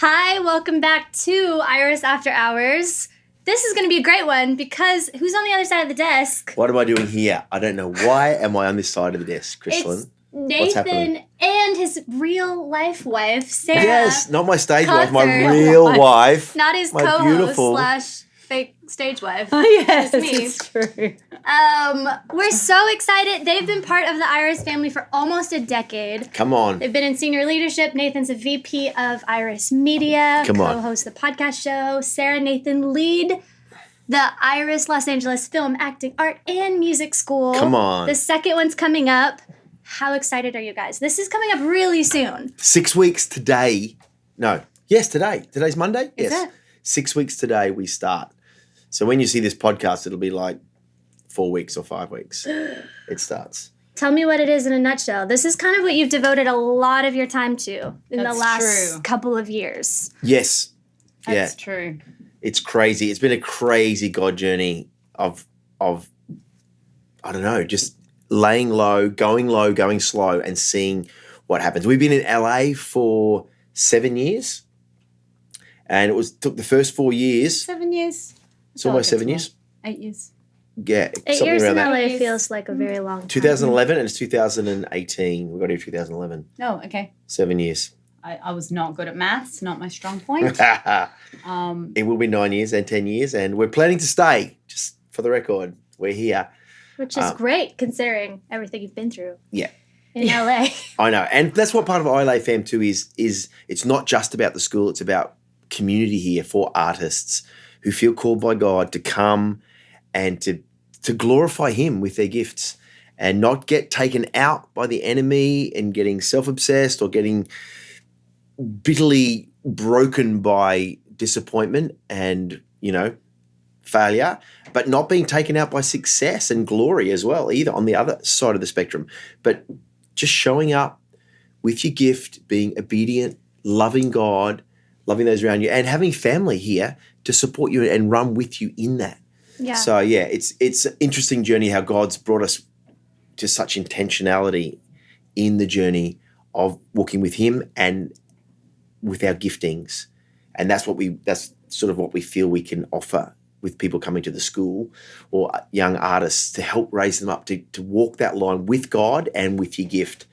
Hi, welcome back to Iris After Hours. This is going to be a great one because who's on the other side of the desk? What am I doing here? I don't know. Why am I on this side of the desk, Chrislyn? It's Nathan and his real life wife, Sarah. Yes, not my stage wife, my Kotzur. real wife. Not his my co-host beautiful / fake stage wife. Yes, It's me. it's true. We're so excited. They've been part of the Iris family for almost a decade. Come on. They've been in senior leadership. Nathan's a VP of Iris Media. Come on. Co-host the podcast show. Sarah and Nathan lead the Iris Los Angeles Film, Acting, Art, and Music School. Come on. The second one's coming up. How excited are you guys? This is coming up really soon. 6 weeks today. No. Yes, today. Today's Monday? Is yes. it? 6 weeks today we start. So when you see this podcast, it'll be like 4 weeks or 5 weeks. It starts. Tell me what it is in a nutshell. This is kind of what you've devoted a lot of your time to in the That's last true. couple of years. Yes. That's true. It's crazy. It's been a crazy God journey of I don't know, just laying low, going slow, and seeing what happens. We've been in LA for 7 years, and took the first 4 years. 7 years. It's almost 7 years. 8 years. Yeah, 8 something years in around that. LA feels like a very long time. 2011 and it's 2018. We got here 2011. No, okay. 7 years. I was not good at maths, not my strong point. It will be 9 years and 10 years, and we're planning to stay. Just for the record, we're here. Which is great considering everything you've been through. Yeah. In LA. I know. And that's what part of ILA Fam too is it's not just about the school, it's about community here for artists who feel called by God to come and to glorify him with their gifts and not get taken out by the enemy and getting self-obsessed or getting bitterly broken by disappointment and, failure, but not being taken out by success and glory as well, either on the other side of the spectrum. But just showing up with your gift, being obedient, loving God, loving those around you, and having family here to support you and run with you in that. Yeah. So, yeah, it's an interesting journey how God's brought us to such intentionality in the journey of walking with him and with our giftings. And that's sort of what we feel we can offer with people coming to the school or young artists to help raise them up to walk that line with God and with your gift,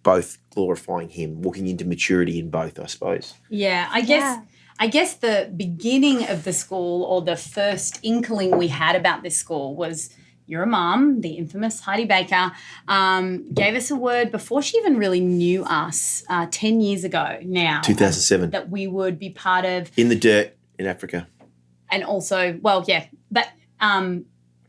both glorifying him, walking into maturity in both, I suppose. Yeah, I guess the beginning of the school or the first inkling we had about this school was your mum, the infamous Heidi Baker, gave us a word before she even really knew us 10 years ago now. 2007. That we would be part of. In the dirt in Africa. And also, that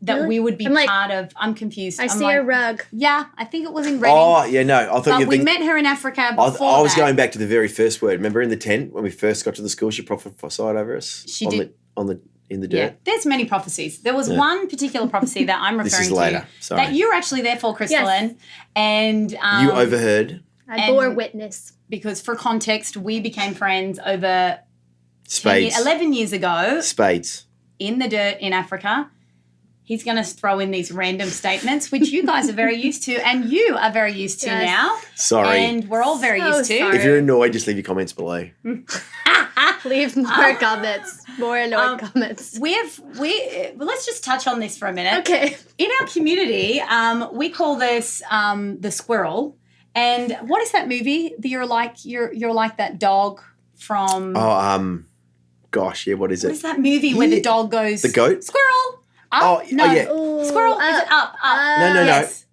Really? we would be I'm like- part of. I'm confused. I I'm see like, a rug. Yeah, I think it was in Reading. Oh, yeah, no. I thought but you we were met her in Africa before I was that. going back to the very first word. Remember in the tent when we first got to the school, she prophesied over us? She did. In the Yeah, dirt? there's many prophecies. There was one particular prophecy that I'm This referring is later. to Sorry. that you were actually there for, Crystalline. Yes. And You overheard I bore And- witness. because for context, we became friends over spades. 11 years ago Spades. in the dirt in Africa. He's going to throw in these random statements, which you guys are very used to and you are very used to Yes. now. Sorry. And we're all very So used to. sorry. If you're annoyed, just leave your comments below. Leave more comments. More annoyed comments. Let's just touch on this for a minute. Okay. In our community, we call this the squirrel. And what is that movie that you're like that dog from? Gosh, yeah, what is What it? is that movie where the dog goes? The goat? Squirrel. Up? Oh, no. yeah. Ooh, Squirrel. Is it up? Up. No. Yes.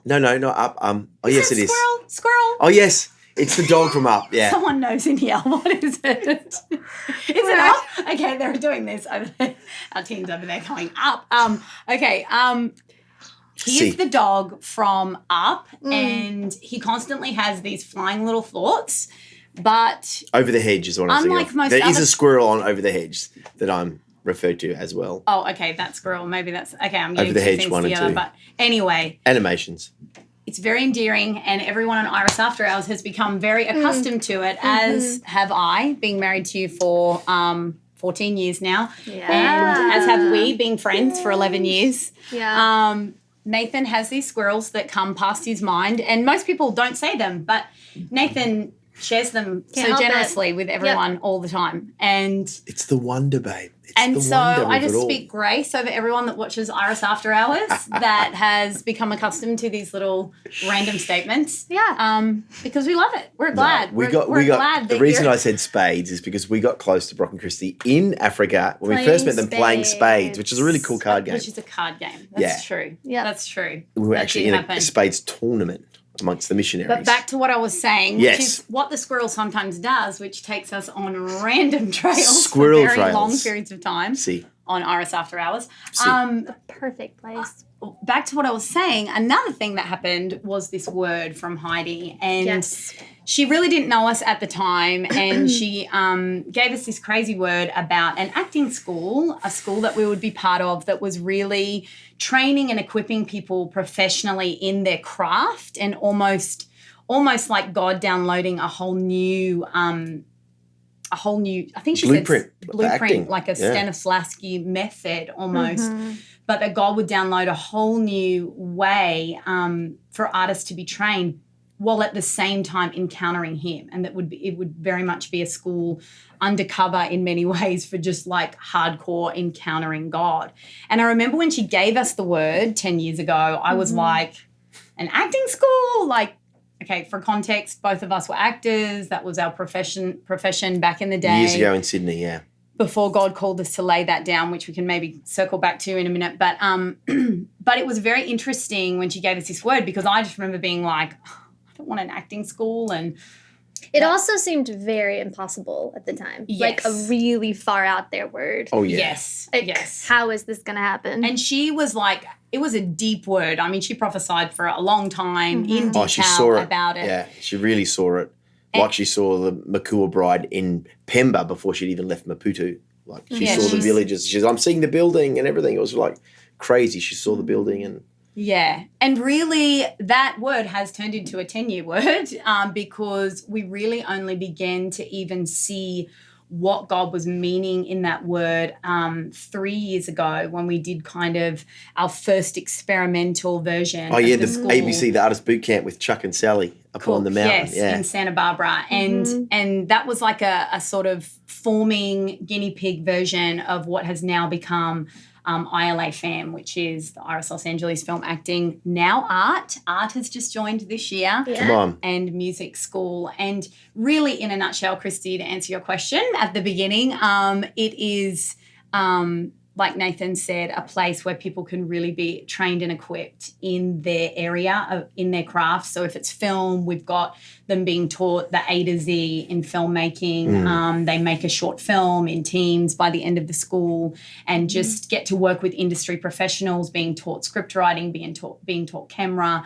No, not up. Yes, it is. Squirrel. Oh, yes. It's the dog from Up, yeah. Someone knows in here. What is it? Is it up? Okay, they're doing this over there. Our team's over there going up. Okay. He See. is the dog from Up, and he constantly has these flying little thoughts. But Over the hedge is what I'm Unlike thinking of. most There is other- a squirrel on Over the Hedge that I'm referred to as well. okay, that squirrel. Maybe that's okay. I'm getting Over the two Hedge things 1 and together. 2. But anyway, Animations. it's very endearing, and everyone on Iris After Hours has become very accustomed to it, as have I, being married to you for 14 years now. Yeah. And as have we, being friends for 11 years. Yeah. Nathan has these squirrels that come past his mind, and most people don't say them, but Nathan shares them Can't so help it. generously with everyone all the time. And It's the wonder, babe. It's and the so wonder I of just it all. speak grace over everyone that watches Iris After Hours that has become accustomed to these little random statements. Yeah. Because we love it. We're glad. No, we we're got glad the that reason you're- I said spades is because we got close to Brock and Christy in Africa when we Playing first met them playing spades, spades. which is a really cool card game. Which is a card game. That's true. Yeah. That's true. We were That actually did in happen. a spades tournament amongst the missionaries. But back to what I was saying, which Yes. is what the squirrel sometimes does, which takes us on random trails Squirrel for very trails. long periods of time See, on Iris After Hours. See. Perfect place. Back to what I was saying, another thing that happened was this word from Heidi. And Yes. she really didn't know us at the time. And she gave us this crazy word about an acting school, a school that we would be part of that was really training and equipping people professionally in their craft, and almost like God downloading a whole new I think she Blueprint said for blueprint, acting. like a Yeah. Stanislavski method almost. Mhm. But that God would download a whole new way for artists to be trained while at the same time encountering him. And it would very much be a school undercover in many ways for just like hardcore encountering God. And I remember when she gave us the word 10 years ago, I was like, an acting school? Like, okay, for context, both of us were actors. That was our profession back in the day. years ago in Sydney, yeah. Before God called us to lay that down, which we can maybe circle back to in a minute. But but it was very interesting when she gave us this word, because I just remember being like, I don't want an acting school. And It also seemed very impossible at the time. Like a Yes. really far out there word. Oh, yeah. yes, Like, yes. how is this going to happen? And she was like, it was a deep word. I mean, she prophesied for a long time in detail she saw it. about it. Yeah, she really saw it. Like she saw the Makua bride in Pemba before she'd even left Maputo. Like she Yeah, saw the she's- villages. She's, I'm seeing the building and everything. It was like crazy. She saw the building and Yeah. And really, that word has turned into a 10-year word because we really only began to even see what God was meaning in that word 3 years ago when we did kind of our first experimental version. oh yeah, of the school. ABC, the artist boot camp with Chuck and Sally up on the mountain. Yes, Yeah, in Santa Barbara. And that was like a sort of forming guinea pig version of what has now become ILA FAM, which is the Iris Los Angeles Film Acting Now Art. Art has just joined this year. Yeah. come on. And music school. And really, in a nutshell, Christy, to answer your question at the beginning, it is, like Nathan said, a place where people can really be trained and equipped in their area, in their craft. So if it's film, we've got them being taught the A to Z in filmmaking. They make a short film in teams by the end of the school and just get to work with industry professionals, being taught script writing, being taught camera,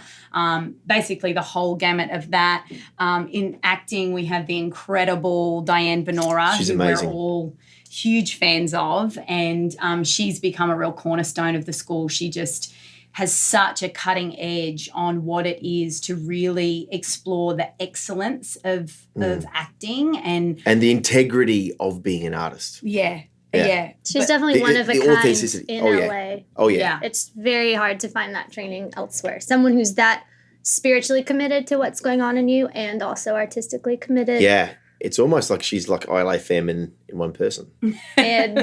basically the whole gamut of that. In acting, we have the incredible Diane Venora, She's who amazing. we're all huge fans of, and she's become a real cornerstone of the school. She just has such a cutting edge on what it is to really explore the excellence of acting and And the integrity of being an artist. yeah. She's But- definitely one of a the kind authenticity. in Oh, yeah. LA. Oh yeah. Yeah. It's very hard to find that training elsewhere. Someone who's that spiritually committed to what's going on in you and also artistically committed. Yeah. It's almost like she's like ILA fam in one person. And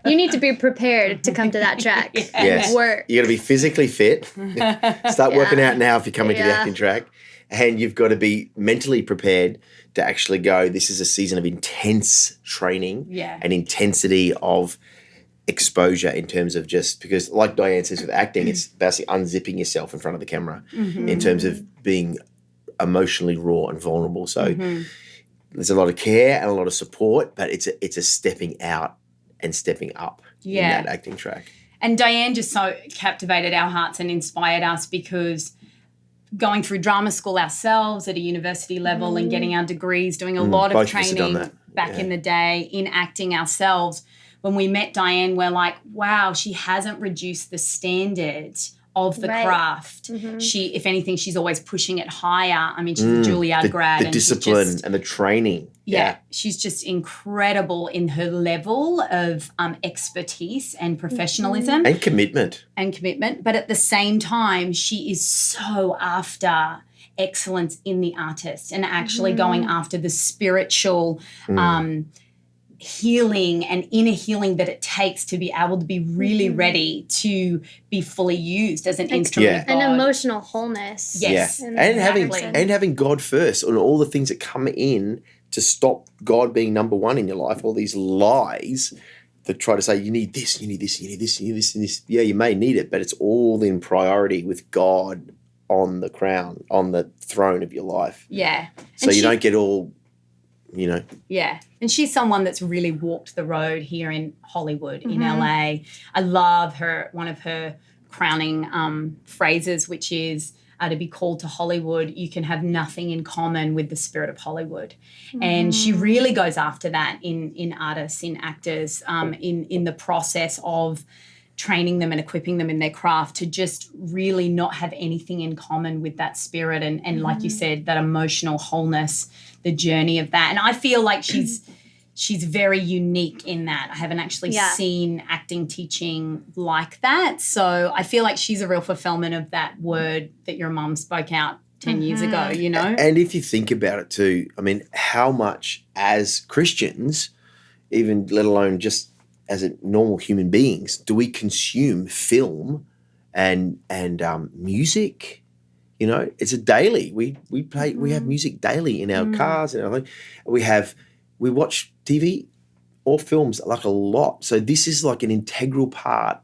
you need to be prepared to come to that track. Yes. Work. You got to be physically fit. Start working out now if you're coming to the Yeah. acting track. And you've got to be mentally prepared to actually go, this is a season of intense training Yeah. and intensity of exposure in terms of just because, like Diane says with acting, it's basically unzipping yourself in front of the camera in terms of being emotionally raw and vulnerable. So there's a lot of care and a lot of support, but it's a stepping out and stepping up Yeah. in that acting track. And Diane just so captivated our hearts and inspired us because going through drama school ourselves at a university level and getting our degrees, doing a lot of Both of us have done training that. back in the day in acting ourselves. When we met Diane, we're like, wow, she hasn't reduced the standard of the Right. craft. She, if anything, she's always pushing it higher. I mean, she's a Juilliard grad. The and she's discipline just- and the training. yeah, she's just incredible in her level of expertise and professionalism And commitment. and commitment. But at the same time, she is so after excellence in the artist and actually going after the spiritual healing and inner healing that it takes to be able to be really ready to be fully used as an instrument of God. An emotional wholeness. Yes. Yeah. And having God first and all the things that come in to stop God being number one in your life, all these lies that try to say you need this, you need this, you need this, you need this, and this. Yeah, you may need it, but it's all in priority with God on the crown, on the throne of your life. Yeah. So you don't get all, Yeah. And she's someone that's really walked the road here in Hollywood, in LA. I love one of her crowning phrases, which is to be called to Hollywood, you can have nothing in common with the spirit of Hollywood. And she really goes after that in artists, in actors, in the process of training them and equipping them in their craft to just really not have anything in common with that spirit and like you said, that emotional wholeness, the journey of that. And I feel like she's very unique in that. I haven't actually seen acting teaching like that. So I feel like she's a real fulfillment of that word that your mum spoke out 10 years ago, And if you think about it too, I mean, how much as Christians, even let alone just as a normal human beings, do we consume film and music? It's a daily. We have music daily in our cars and everything. We watch TV or films like a lot. So this is like an integral part.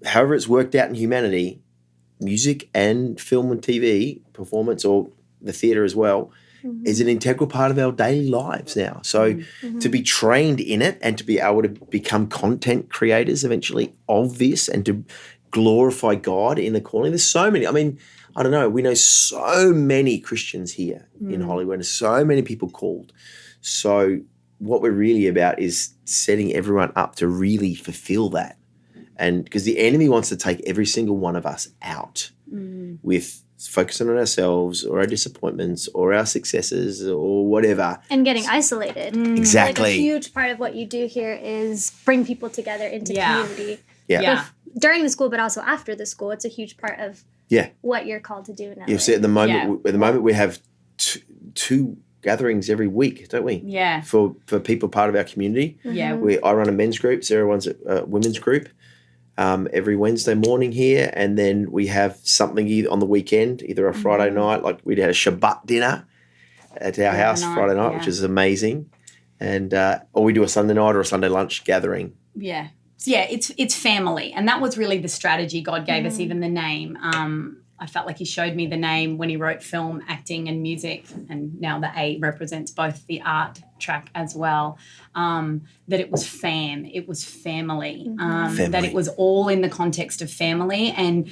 However it's worked out in humanity, music and film and TV performance, or the theatre as well, is an integral part of our daily lives now. So to be trained in it and to be able to become content creators eventually of this and to glorify God in the calling. There's so many. I mean, I don't know. We know so many Christians here in Hollywood and so many people called. So what we're really about is setting everyone up to really fulfill that. And because the enemy wants to take every single one of us out with focusing on ourselves or our disappointments or our successes or whatever. And getting isolated. Exactly. Like a huge part of what you do here is bring people together into community. Yeah. During the school, but also after the school. It's a huge part of what you're called to do in LA. You see, at the moment we have two gatherings every week, don't we? Yeah. For people part of our community. Yeah. I run a men's group. Sarah runs a women's group. Every Wednesday morning here, and then we have something either on the weekend, either a Friday night, like we had a Shabbat dinner at our house Friday night, which is amazing, and or we do a Sunday night or a Sunday lunch gathering. Yeah, it's family, and that was really the strategy God gave us. Even the name, I felt like He showed me the name when He wrote film, acting, and music, and now the A represents both the art track as well. That it was family, that it was all in the context of family. And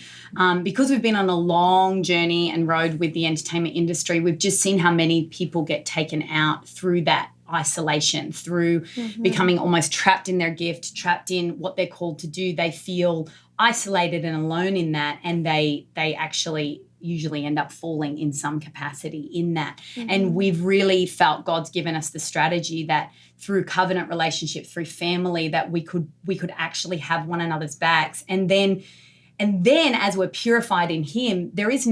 because we've been on a long journey and road with the entertainment industry, we've just seen how many people get taken out through that isolation, through becoming almost trapped in their gift, trapped in what they're called to do. They feel isolated and alone in that, and they actually usually end up falling in some capacity in that. And we've really felt God's given us the strategy that through covenant relationship, through family, that we could actually have one another's backs. And then as we're purified in Him, there is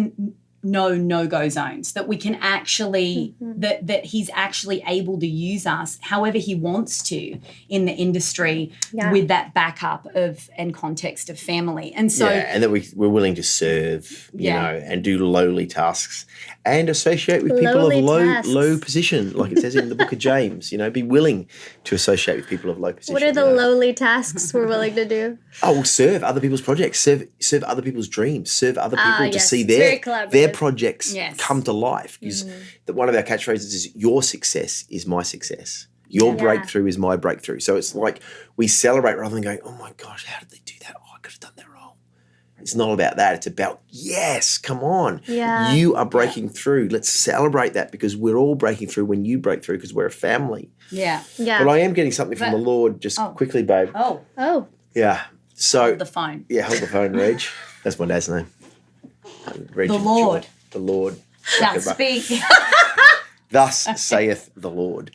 no-go zones, that we can actually, that He's actually able to use us however He wants to in the industry with that backup of and context of family. And so and that we're willing to serve, you know, and do lowly tasks and associate with people of low position, like it says in the book of James, be willing to associate with people of low position. What are the lowly tasks we're willing to do? Oh, well, serve other people's projects, serve other people's dreams, serve other people to see their projects come to life. Because one of our catchphrases is, your success is my success. Your breakthrough is my breakthrough. So it's like we celebrate rather than going, oh my gosh, how did they do that? Oh, I could have done that wrong. It's not about that. It's about, yes, come on. Yeah. You are breaking through. Let's celebrate that, because we're all breaking through when you break through, because we're a family. Yeah. But I am getting something from the Lord just quickly, babe. Oh. Yeah. So Hold the phone. Yeah, hold the phone, Reg. That's my dad's name. Reg the Lord. The Lord. Now speak. Thus saith the Lord.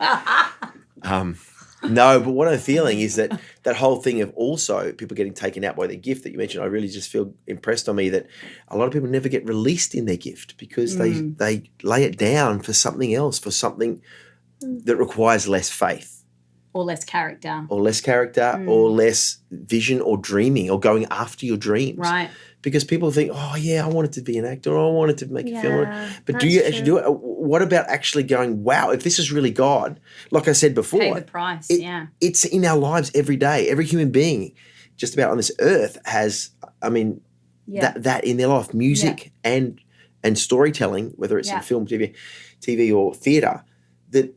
No, but what I'm feeling is that whole thing of also people getting taken out by their gift that you mentioned, I really just feel impressed on me that a lot of people never get released in their gift because they lay it down for something else, for something that requires less faith. Or less character. Or less vision or dreaming or going after your dreams. Right. Because people think, oh, yeah, I wanted to be an actor or I wanted to make a film. But do you actually do it? What about actually going, wow, if this is really God, like I said before. Pay the price, It's in our lives every day. Every human being just about on this earth has, that in their life, music and storytelling, whether it's in film, TV or theatre, that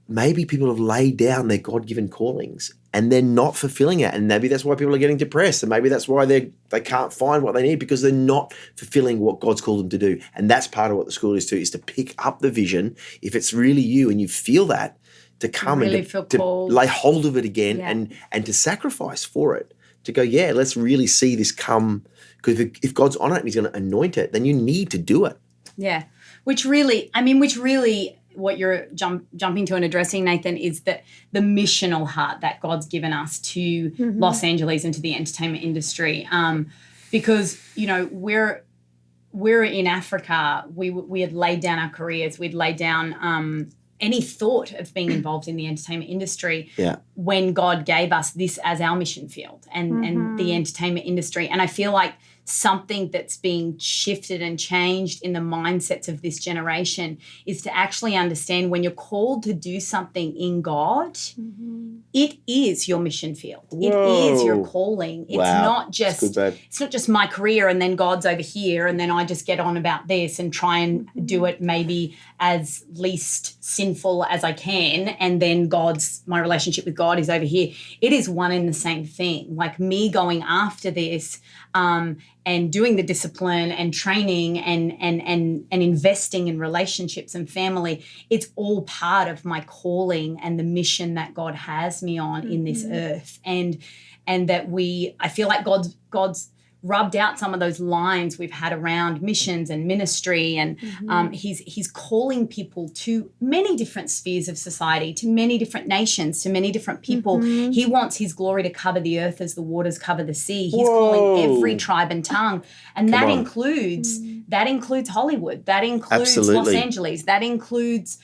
maybe people have laid down their God-given callings and they're not fulfilling it. And maybe that's why people are getting depressed. And maybe that's why they can't find what they need because they're not fulfilling what God's called them to do. And that's part of what the school is too, is to pick up the vision. If it's really you and you feel that, to come really and to lay hold of it again and to sacrifice for it. To go, let's really see this come. Because if God's on it and he's going to anoint it, then you need to do it. Yeah. Which really what you're jumping to and addressing, Nathan, is that the missional heart that God's given us to Los Angeles and to the entertainment industry. Because, we're in Africa. We had laid down our careers. We'd laid down any thought of being involved in the entertainment industry when God gave us this as our mission field and the entertainment industry. And I feel like something that's being shifted and changed in the mindsets of this generation is to actually understand when you're called to do something in God, it is your mission field. Whoa. It is your calling. It's not just my career and then God's over here and then I just get on about this and try and do it maybe as least sinful as I can and then my relationship with God is over here. It is one and the same thing. Like me going after this and doing the discipline and training and investing in relationships and family, it's all part of my calling and the mission that God has me on in this earth. And that I feel like God's rubbed out some of those lines we've had around missions and ministry and he's calling people to many different spheres of society, to many different nations, to many different people. He wants his glory to cover the earth as the waters cover the sea. He's calling every tribe and tongue. And that includes Hollywood, that includes Los Angeles, that includes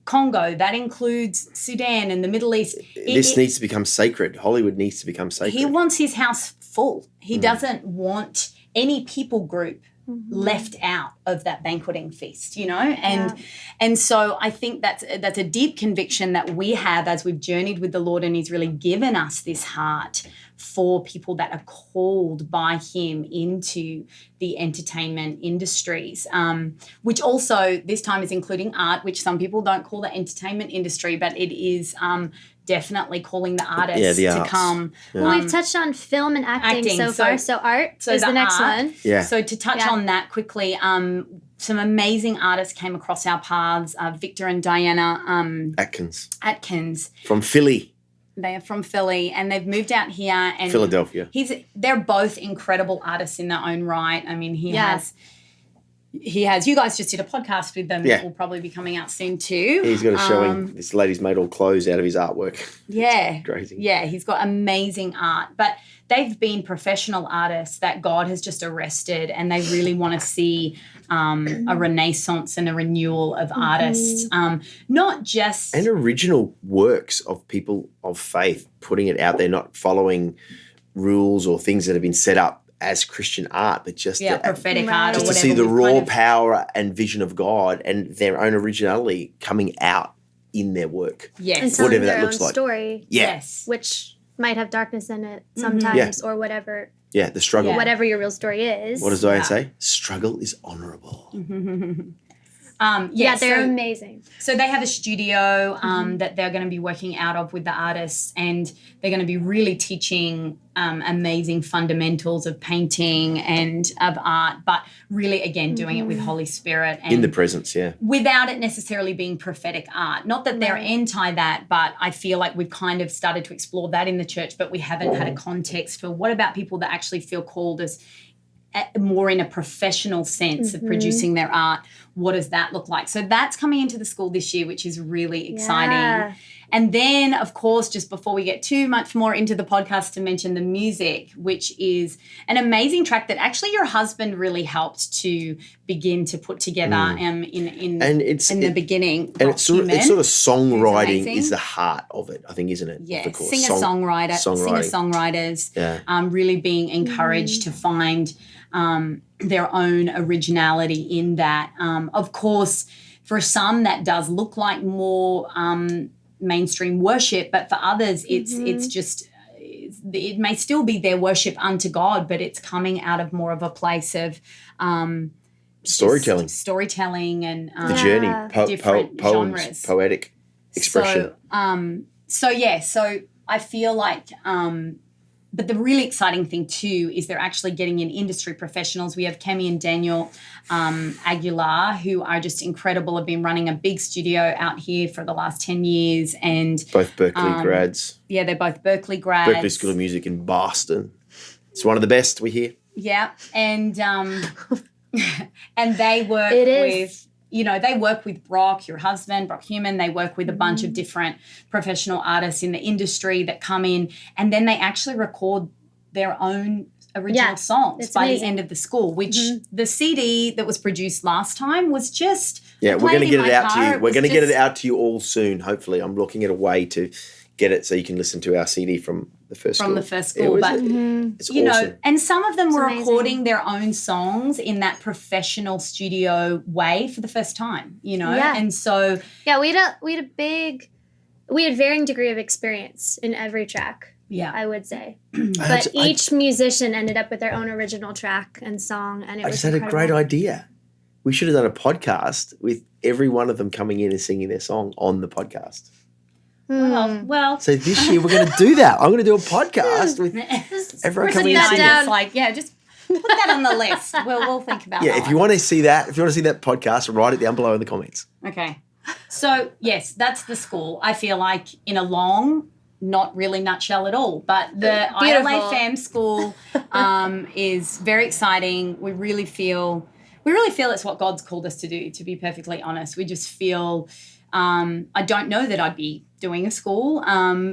Congo, that includes Sudan and the Middle East. This needs to become sacred. Hollywood needs to become sacred. He wants his house full. He doesn't want any people group left out of that banqueting feast, and so I think that's a deep conviction that we have as we've journeyed with the Lord, and He's really given us this heart for people that are called by Him into the entertainment industries, which also this time is including art, which some people don't call the entertainment industry, but it is definitely calling the artists to come. Yeah. Well, we've touched on film and acting so far, so art is the next one. Yeah. So to touch on that quickly, some amazing artists came across our paths, Victor and Diana Atkins. From Philly. They are from Philly and they've moved out here. And Philadelphia. They're both incredible artists in their own right. I mean, he has, you guys just did a podcast with them that will probably be coming out soon too. He's got a showing. This lady's made all clothes out of his artwork. Yeah. Crazy. Yeah, he's got amazing art. But they've been professional artists that God has just arrested and they really want to see a renaissance and a renewal of artists, not just... And original works of people of faith, putting it out there, not following rules or things that have been set up as Christian art, but just prophetic art or whatever. Just to see the raw power and vision of God and their own originality coming out in their work. Yes. And telling whatever that looks like. Story. Yes. Which might have darkness in it sometimes or whatever. Yeah, the struggle. Whatever your real story is. What does Diane say? Struggle is honorable. They're amazing. So they have a studio that they're going to be working out of with the artists, and they're going to be really teaching amazing fundamentals of painting and of art, but really, again, doing it with Holy Spirit. And in the presence, without it necessarily being prophetic art. Not that they're anti that, but I feel like we've kind of started to explore that in the church, but we haven't had a context for what about people that actually feel called as more in a professional sense of producing their art. What does that look like? So that's coming into the school this year, which is really exciting. And then, of course, just before we get too much more into the podcast, to mention the music, which is an amazing track that actually your husband really helped to begin to put together in the beginning. And it's sort of songwriting is the heart of it, I think, isn't it? Yeah, singer-songwriters really being encouraged to find their own originality in that. Of course, for some that does look like more mainstream worship, but for others it's just it may still be their worship unto God, but it's coming out of more of a place of storytelling and the journey, different poems, genres, poetic expression. So I feel like but the really exciting thing too is they're actually getting in industry professionals. We have Kemi and Daniel Aguilar, who are just incredible, have been running a big studio out here for the last 10 years. And both Berkeley grads. Yeah, they're both Berkeley grads. Berkeley School of Music in Boston. It's one of the best, we hear. Yeah, and and they work with... they work with Brock, your husband, Brock Human. They work with a bunch of different professional artists in the industry that come in, and then they actually record their own original songs by the end of the school, which the CD that was produced last time was just... Yeah, we're going to get it out to you. We're going to get it out to you all soon, hopefully. I'm looking at a way to get it so you can listen to our CD from the first school. It's awesome. And some of them were recording their own songs in that professional studio way for the first time, and so... Yeah, we had varying degree of experience in every track. Yeah, I would say. But each musician ended up with their own original track and song, and I just had a great idea. We should have done a podcast with every one of them coming in and singing their song on the podcast. Well. So this year we're going to do that. I'm going to do a podcast with everyone coming in and singing. It's like, just put that on the list. We'll think about that. Yeah, if you want to see that, podcast, write it down below in the comments. Okay. So, yes, that's the school. I feel like in a long... not really nutshell at all, but the ILA Fam School is very exciting. We really feel it's what God's called us to do, to be perfectly honest. We just feel I don't know that I'd be doing a school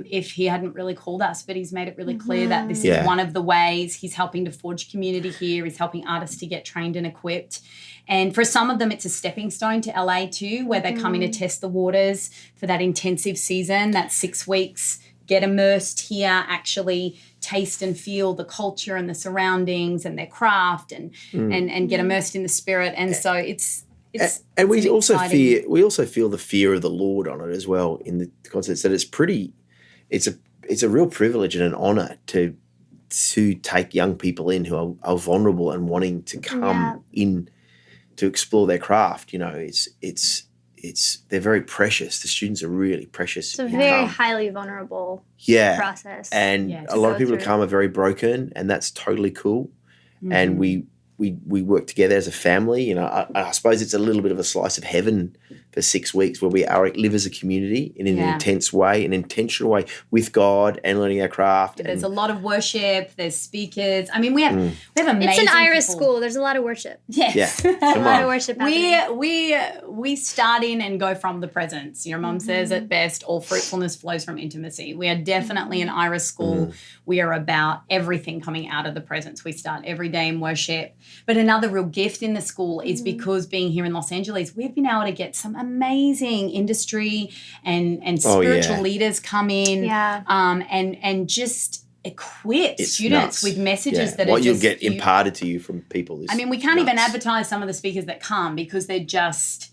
if he hadn't really called us, but he's made it really clear that this is one of the ways he's helping to forge community here. He's helping artists to get trained and equipped. And for some of them, it's a stepping stone to LA too, where they come in to test the waters for that intensive season, that 6 weeks, get immersed here, actually taste and feel the culture and the surroundings and their craft and get immersed in the spirit. And so it's we also feel the fear of the Lord on it as well, in the context that it's a real privilege and an honor to take young people in who are vulnerable and wanting to come in to explore their craft. They're very precious. The students are really precious. It's a very highly vulnerable process. And a lot of people who come are very broken, and that's totally cool. Mm-hmm. And we work together as a family. I suppose it's a little bit of a slice of heaven for 6 weeks where we live as a community in an intense way, an intentional way with God and learning our craft. There's a lot of worship. There's speakers. I mean, we have amazing. It's an Irish people. School. There's a lot of worship. Yes. A lot of worship. We start in and go from the presence. Your mom says it best. All fruitfulness flows from intimacy. We are definitely an Irish school. We are about everything coming out of the presence. We start every day in worship. But another real gift in the school is because being here in Los Angeles, we've been able to get some amazing industry and spiritual leaders come in and just equip students with messages that you'll get imparted to you from people. We can't even advertise some of the speakers that come because they're just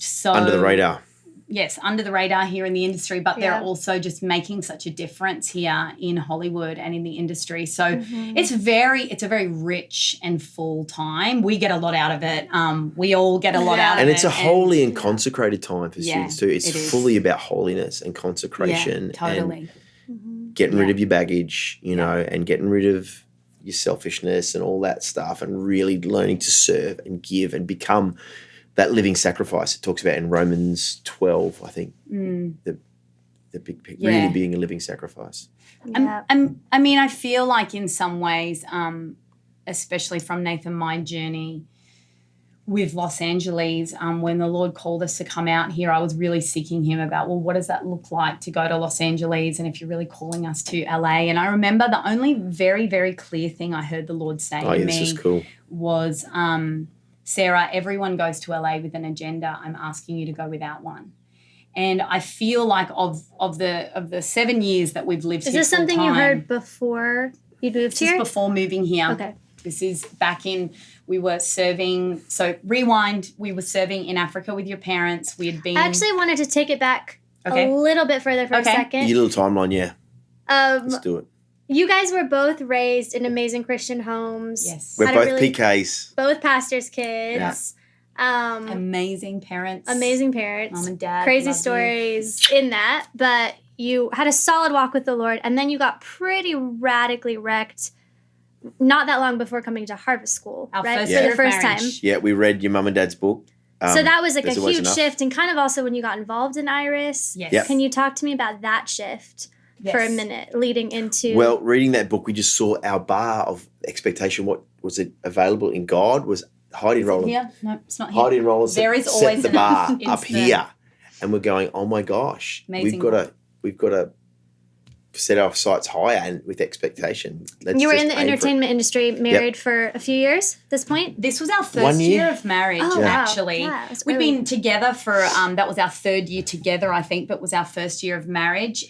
so under the radar. Yes, under the radar here in the industry, but they're also just making such a difference here in Hollywood and in the industry. So it's a very rich and full time. We get a lot out of it. We all get a lot out of it. And it's a holy and consecrated time for students too. It's fully about holiness and consecration. Yeah, totally. And getting rid of your baggage, and getting rid of your selfishness and all that stuff, and really learning to serve and give and become that living sacrifice it talks about in Romans 12, I think, the big picture, really being a living sacrifice. Yeah. I feel like in some ways, especially from Nathan, my journey, with Los Angeles, when the Lord called us to come out here, I was really seeking him about, well, what does that look like to go to Los Angeles, and if you're really calling us to LA? And I remember the only very, very clear thing I heard the Lord say to me was, Sarah, everyone goes to LA with an agenda. I'm asking you to go without one. And I feel like of the 7 years that we've lived here, is this something you heard before you moved here? This is before moving here. Okay. This is back in, we were serving, so rewind, we were serving in Africa with your parents. We had been. I actually wanted to take it back a little bit further for a second. Your little timeline, yeah. Let's do it. You guys were both raised in amazing Christian homes. Yes. We're both PKs. Both pastors' kids. Yeah. Amazing parents. Mom and dad. Crazy stories in that. But you had a solid walk with the Lord, and then you got pretty radically wrecked not that long before coming to Harvest School, right? For the first time. Yeah, we read your mum and dad's book. So that was like a huge shift, and kind of also when you got involved in Iris. Yes. Yep. Can you talk to me about that shift for a minute leading into... Well, reading that book, we just saw our bar of expectation, what was it available in God, was Heidi and Roland. Here? No, it's not here. Heidi and Roland there is always set the bar up here. And we're going, oh my gosh, we've got to set our sights higher and with expectation. You were in the entertainment industry, married for a few years at this point? This was our first year of marriage, actually. Yeah, we'd been together for, that was our third year together, I think, but was our first year of marriage.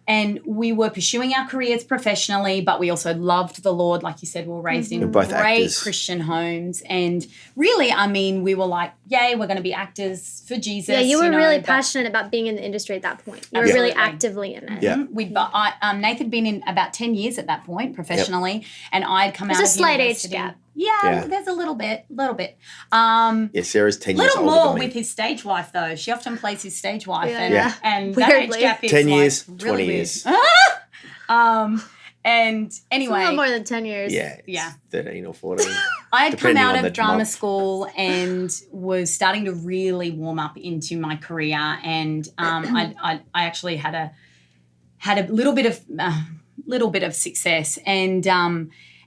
And we were pursuing our careers professionally, but we also loved the Lord. Like you said, we were raised in great Christian homes. And really, I mean, we were like, yay, we're going to be actors for Jesus. Yeah, you were really passionate about being in the industry at that point. You were really actively in it. Yeah. Nathan had been in about 10 years at that point professionally, and I'd come out of There's a slight university. age gap. Yeah, there's a little bit. Sarah's 10 years older than me. Little more with his stage wife, though. She often plays his stage wife. And that age gap is 10 years, like 20 years. And anyway. It's a little more than 10 years. Yeah. 13 or 14. I had come out of drama school and was starting to really warm up into my career. And I actually had a little bit of success.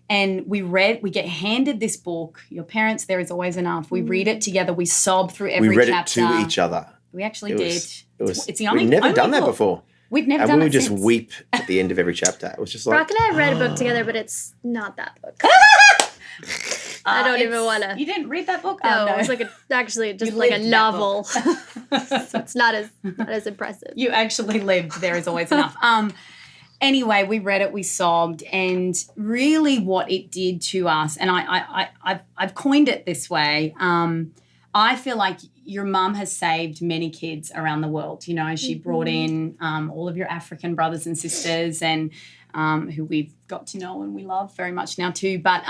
And we get handed this book, Your Parents, There Is Always Enough. We read it together. We sob through every chapter. We read it to each other. We actually did. It's the only we've never done that before. We've never done it And we would just weep at the end of every chapter. It was just like... Brock and I have read a book together, but it's not that book. I don't even want to... You didn't read that book? No, it's like a novel. So it's not as impressive. You actually lived There Is Always Enough. Anyway, we read it, we sobbed, and really what it did to us, and I've coined it this way, I feel like your mum has saved many kids around the world. You know, she brought in all of your African brothers and sisters and who we've got to know and we love very much now too. But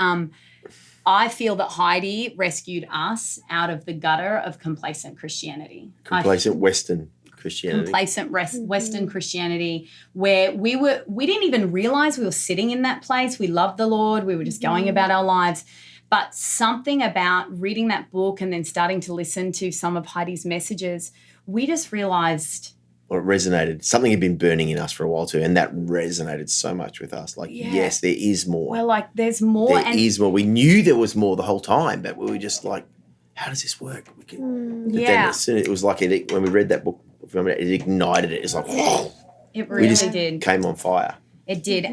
I feel that Heidi rescued us out of the gutter of complacent Christianity. Western Christianity. Western Christianity, where we didn't even realize we were sitting in that place. We loved the Lord. We were just going about our lives. But something about reading that book and then starting to listen to some of Heidi's messages, we just realized... Well, it resonated. Something had been burning in us for a while too, and that resonated so much with us. Like, yes, there is more. Well, like, there's more. There is more. We knew there was more the whole time, but we were just like, how does this work? Then as soon as it was like when we read that book, it ignited it. It's like, whoa. It really did. Came on fire. It did.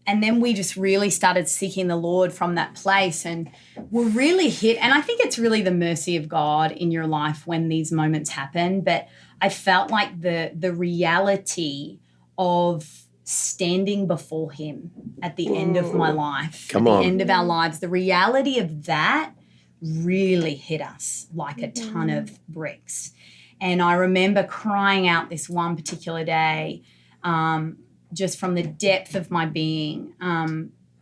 And then we just really started seeking the Lord from that place and were really hit. And I think it's really the mercy of God in your life when these moments happen. But I felt like the reality of standing before him at the end of my life, the end of our lives, the reality of that really hit us like a ton of bricks. And I remember crying out this one particular day, just from the depth of my being,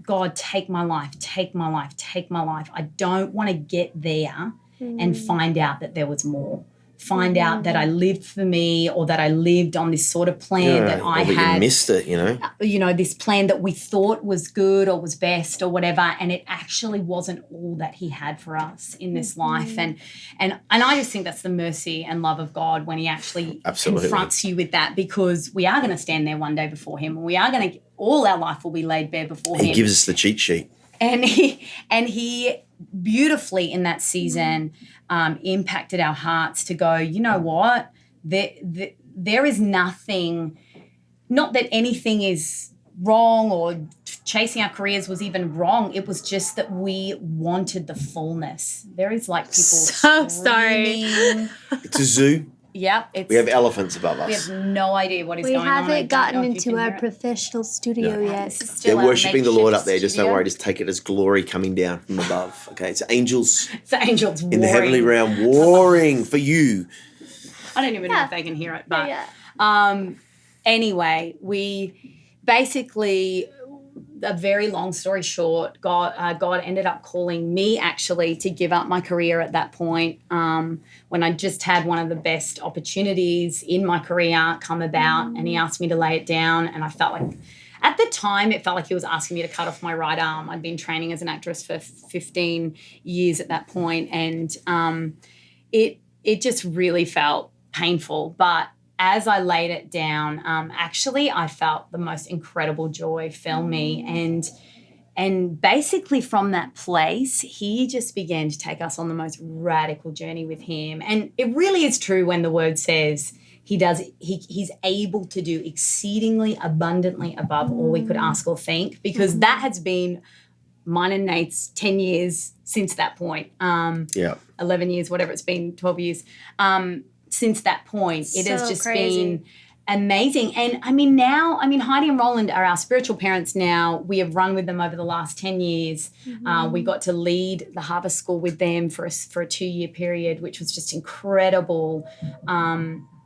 God, take my life, take my life, take my life. I don't want to get there and find out that there was more. Find out that I lived for me or that I lived on this sort of plan that I had. You missed it, this plan that we thought was good or was best or whatever, and it actually wasn't all that he had for us in this life. And I just think that's the mercy and love of God when he actually confronts you with that, because we are going to stand there one day before him, and we are going to, all our life will be laid bare before him. He gives us the cheat sheet. And he beautifully in that season impacted our hearts to go, you know what? There is nothing, not that anything is wrong or chasing our careers was even wrong. It was just that we wanted the fullness. There is like people so screaming. sorry. It's a zoo. Yep. We have elephants above We us. have no idea what is We going on. haven't gotten into our professional studio yet. They're worshipping the Lord up there. Just don't studio. worry. Just take it as glory coming down from above. Okay, it's angels It's the angels in the heavenly realm warring for you. I don't even know if they can hear it, but Yeah. anyway, we basically, a very long story short, God ended up calling me actually to give up my career at that point when I just had one of the best opportunities in my career come about, and he asked me to lay it down, and I felt like, at the time, it felt like he was asking me to cut off my right arm. I'd been training as an actress for 15 years at that point, and it just really felt painful. But as I laid it down, actually, I felt the most incredible joy fill me. And basically from that place, he just began to take us on the most radical journey with him. And it really is true when the word says he's able to do exceedingly abundantly above all we could ask or think, because that has been mine and Nate's 10 years since that point. 11 years, whatever it's been, 12 years. Since that point, it has just been amazing. And Heidi and Roland are our spiritual parents now. We have run with them over the last 10 years. We got to lead the Harvest School with them for a 2-year period, which was just incredible,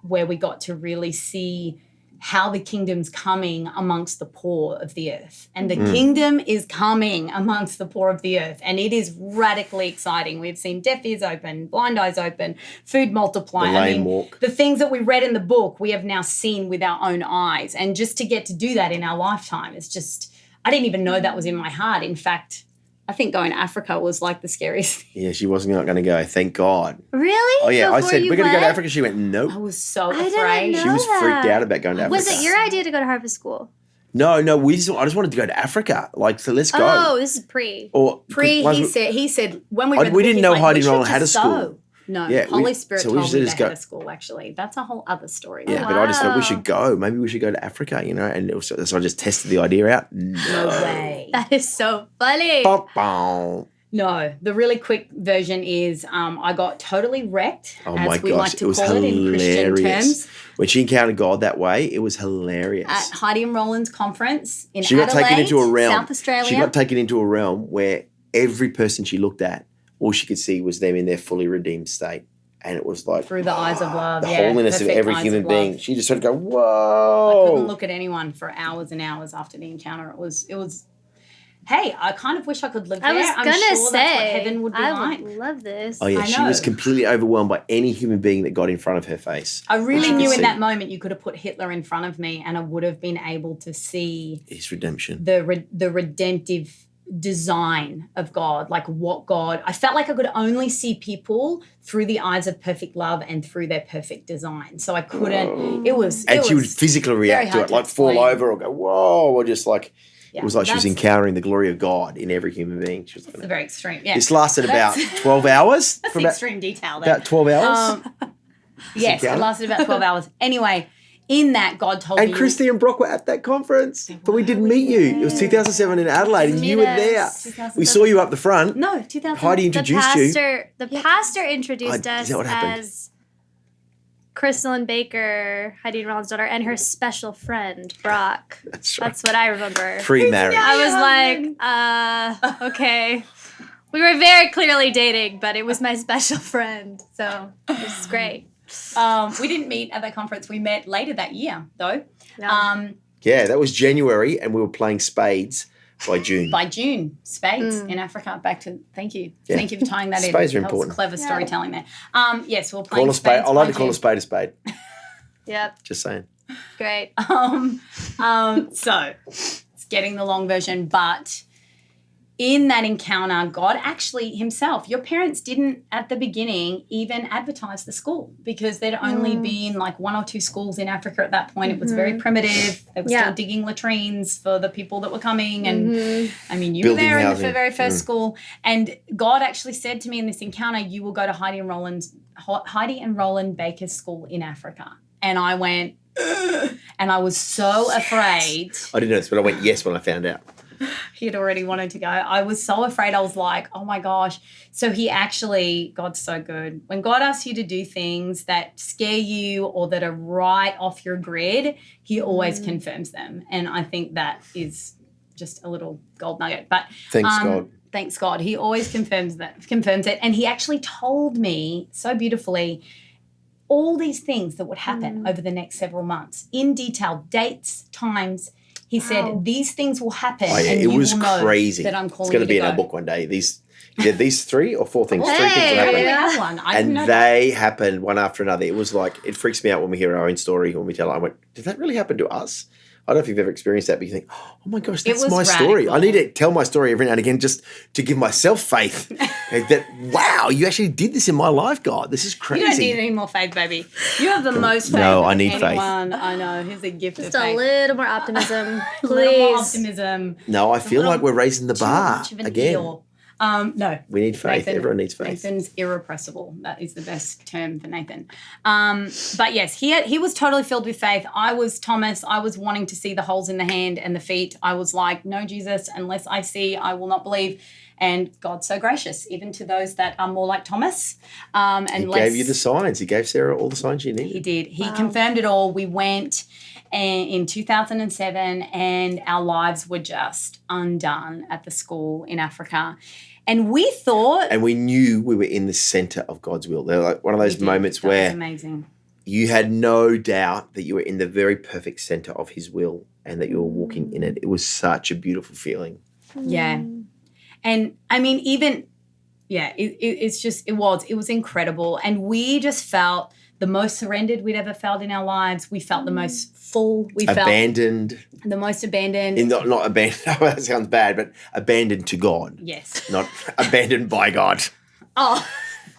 where we got to really see how the kingdom's coming amongst the poor of the earth. And the kingdom is coming amongst the poor of the earth. And it is radically exciting. We've seen deaf ears open, blind eyes open, food multiply. The lame walk. The things that we read in the book, we have now seen with our own eyes. And just to get to do that in our lifetime, it's just, I didn't even know that was in my heart. In fact, I think going to Africa was like the scariest thing. Yeah, she wasn't going to go. Thank God. Really? Oh, yeah. Before I said, we're going to go to went? Africa. She went, nope. I was so I didn't afraid. know She was freaked out about going to Africa. Was it your idea to go to Harvest School? No, I just wanted to go to Africa. Like, so let's go. Oh, this is pre. He said when we read the book, we didn't he's know like, Heidi we and Roland should had a just school. go. No, Yeah, Holy Spirit so we told just me they just go- had a school, actually. That's a whole other story. Yeah, Oh, but I just thought we wow. should go. Maybe we should go to Africa, and it was, so I just tested the idea out. No way. That is so funny. Ba-bow. No, the really quick version is I got totally wrecked, Oh my as we gosh, like it to was call it in Christian hilarious. terms, When she encountered God that way, it was hilarious. at Heidi and Roland's conference in She got Adelaide, taken into a realm. South Australia. She got taken into a realm where every person she looked at, all she could see was them in their fully redeemed state. And it was like through the eyes of love, the holiness of perfect every eyes human of being. love. She just sort of go, I whoa. couldn't look at anyone for hours and hours after the encounter. It was. Hey, I kind of wish I could live there. I was I'm gonna sure say, that's what heaven would be like. would love this. Oh, yeah, I she was know. completely overwhelmed by any human being that got in front of her face. I really could knew see. in that moment you could have put Hitler in front of me, and I would have been able to see His redemption. the redemptive design of God, like what God. I felt like I could only see people through the eyes of perfect love and through their perfect design. So I couldn't. It was. And she would physically react to hard it, to like fall explain. over or go, whoa, or just like, Yeah, it was like she was that's- encountering the glory of God in every human being. She was It's like, a very extreme. Yeah, this lasted about That's- 12 hours. That's For the about, extreme detail. There. about 12 hours. Yes, it encounter? lasted about 12 hours. Anyway, in that, God told And me. Christy and Brock were at that conference, but we didn't meet you. It was 2007 in Adelaide, and you were there. We saw you up the front. No, 2000. Heidi introduced you. The pastor introduced Is us that what happened? as Crystalline Baker, Heidi and Roland's daughter, and her special friend, Brock. That's right. That's what I remember. Pre-marriage. I was like, okay. We were very clearly dating, but it was my special friend. So it was great. We didn't meet at that conference. We met later that year, though. Yeah. Yeah, that was January, and we were playing spades by June. By June, spades in Africa. Thank you. Yeah. Thank you for tying that in. Spades are That was important. clever storytelling there. Yes, we were Call playing a spade. spades. I like by to call a June. spade a spade. Yep. Just saying. Great. So it's getting the long version, but in that encounter, God actually himself, your parents didn't at the beginning even advertise the school because there'd only been like 1 or 2 schools in Africa at that point. It was very primitive. They were still digging latrines for the people that were coming. And I mean, you Building were there housing. in the very first school. And God actually said to me in this encounter, you will go to Heidi and Roland Baker's school in Africa. And I went, ugh, and I was so afraid. I didn't know this, but I went yes when I found out. He had already wanted to go. I was so afraid. I was like, oh my gosh. So he actually, God's so good. When God asks you to do things that scare you or that are right off your grid, he always confirms them. And I think that is just a little gold nugget. But Thanks God. Thanks God. He always confirms it. And he actually told me so beautifully all these things that would happen over the next several months in detail, dates, times. He said, these things will happen, and it was you will crazy. know that I'm calling It's going to be you in our go. book one day. These 3 or 4 things. 3 things Hey, that We happened. have one. I didn't know And that. they happened one after another. It was like, it freaks me out when we hear our own story, when we tell it. I went, did that really happen to us? I don't know if you've ever experienced that, but you think, oh my gosh, that's was my story. radical. I need to tell my story every now and again just to give myself faith that, wow, you actually did this in my life, God. This is crazy. You don't need any more faith, baby. You have the most faith. No, I of need faith. anyone I know. Here's a gift Just of a faith. little more optimism, A little more please. optimism. No, I feel like we're raising the Too bar much of an again. eel. No. We need faith. Everyone needs faith. Nathan's irrepressible. That is the best term for Nathan. But yes, he was totally filled with faith. I was Thomas. I was wanting to see the holes in the hand and the feet. I was like, no, Jesus, unless I see, I will not believe. And God's so gracious, even to those that are more like Thomas. He gave you the signs. He gave Sarah all the signs she needed. He did. He confirmed it all. We went in 2007 and our lives were just undone at the school in Africa. And we thought... And we knew we were in the center of God's will. They're like one of those moments that where was amazing. you had no doubt that you were in the very perfect center of his will and that you were walking in it. It was such a beautiful feeling. Yeah. And I mean, even, it was incredible. And we just felt the most surrendered we'd ever felt in our lives. We felt the most full. We Abandoned. felt the most abandoned. Not abandoned. That sounds bad, but abandoned to God. Yes. Not abandoned by God. Oh,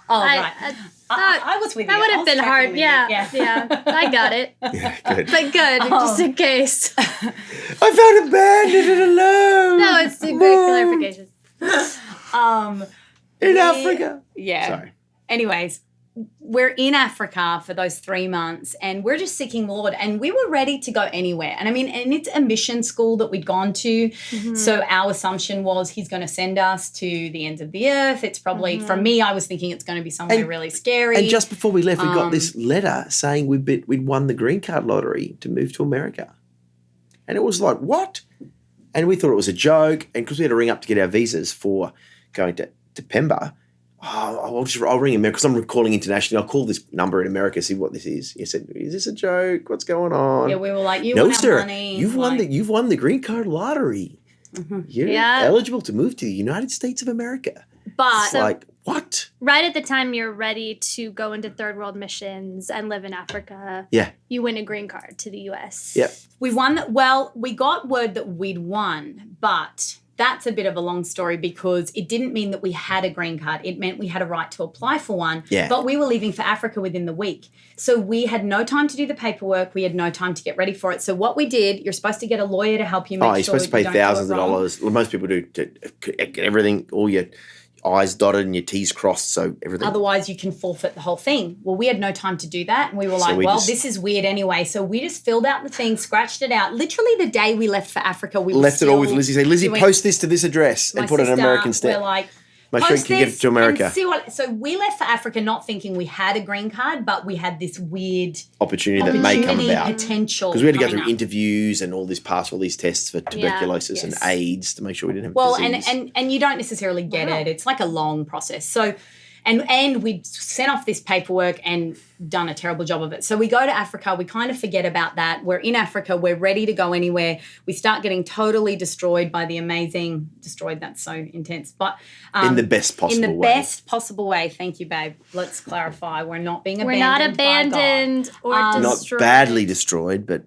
right. I was with you. That would I have was been tracking hard. with you. Yeah. I got it. Yeah, good. But good, just in case. I felt abandoned and alone. No, it's a great clarification. In Africa. Yeah. Sorry. Anyways, we're in Africa for those 3 months and we're just seeking the Lord and we were ready to go anywhere. And I mean, and it's a mission school that we'd gone to. So our assumption was he's going to send us to the ends of the earth. It's probably, for me, I was thinking it's going to be somewhere really scary. And just before we left, we got this letter saying we'd won the green card lottery to move to America. And it was like, what? And we thought it was a joke. And because we had to ring up to get our visas for going to Pemba, I'll ring America because I'm calling internationally. I'll call this number in America, see what this is. He said, "Is this a joke? What's going on?" Yeah, we were like, "No, want sir. our money." You've won the green card lottery. You're eligible to move to the United States of America." But It's like, what? Right at the time you're ready to go into third world missions and live in Africa, you win a green card to the U.S. Yep. we won that. Well, we got word that we'd won, but that's a bit of a long story because it didn't mean that we had a green card. It meant we had a right to apply for one. Yeah. But we were leaving for Africa within the week. So we had no time to do the paperwork. We had no time to get ready for it. So what we did, you're supposed to get a lawyer to help you make sure You're supposed to pay you don't do it thousands of wrong. dollars. Well, most people do to get everything, all your I's dotted and your T's crossed, so everything. Otherwise, you can forfeit the whole thing. Well, we had no time to do that. And we were like, this is weird anyway. So we just filled out the thing, scratched it out. Literally the day we left for Africa, we left it all with Lizzie. Say, Lizzie, post this to this address and put an American stamp. We're like, make sure you can get it to America. So we left for Africa not thinking we had a green card, but we had this weird opportunity that may come about. Potential. Because we had to go through interviews and pass all these tests for tuberculosis and AIDS to make sure we didn't have disease. and you don't necessarily get it. It's like a long process. So and we sent off this paperwork and done a terrible job of it. So we go to Africa. We kind of forget about that. We're in Africa. We're ready to go anywhere. We start getting totally destroyed by the amazing – destroyed, that's so intense. But in the best possible way. In the best possible way. Thank you, babe. Let's clarify. We're not being abandoned. We're not abandoned or destroyed. Not badly destroyed, but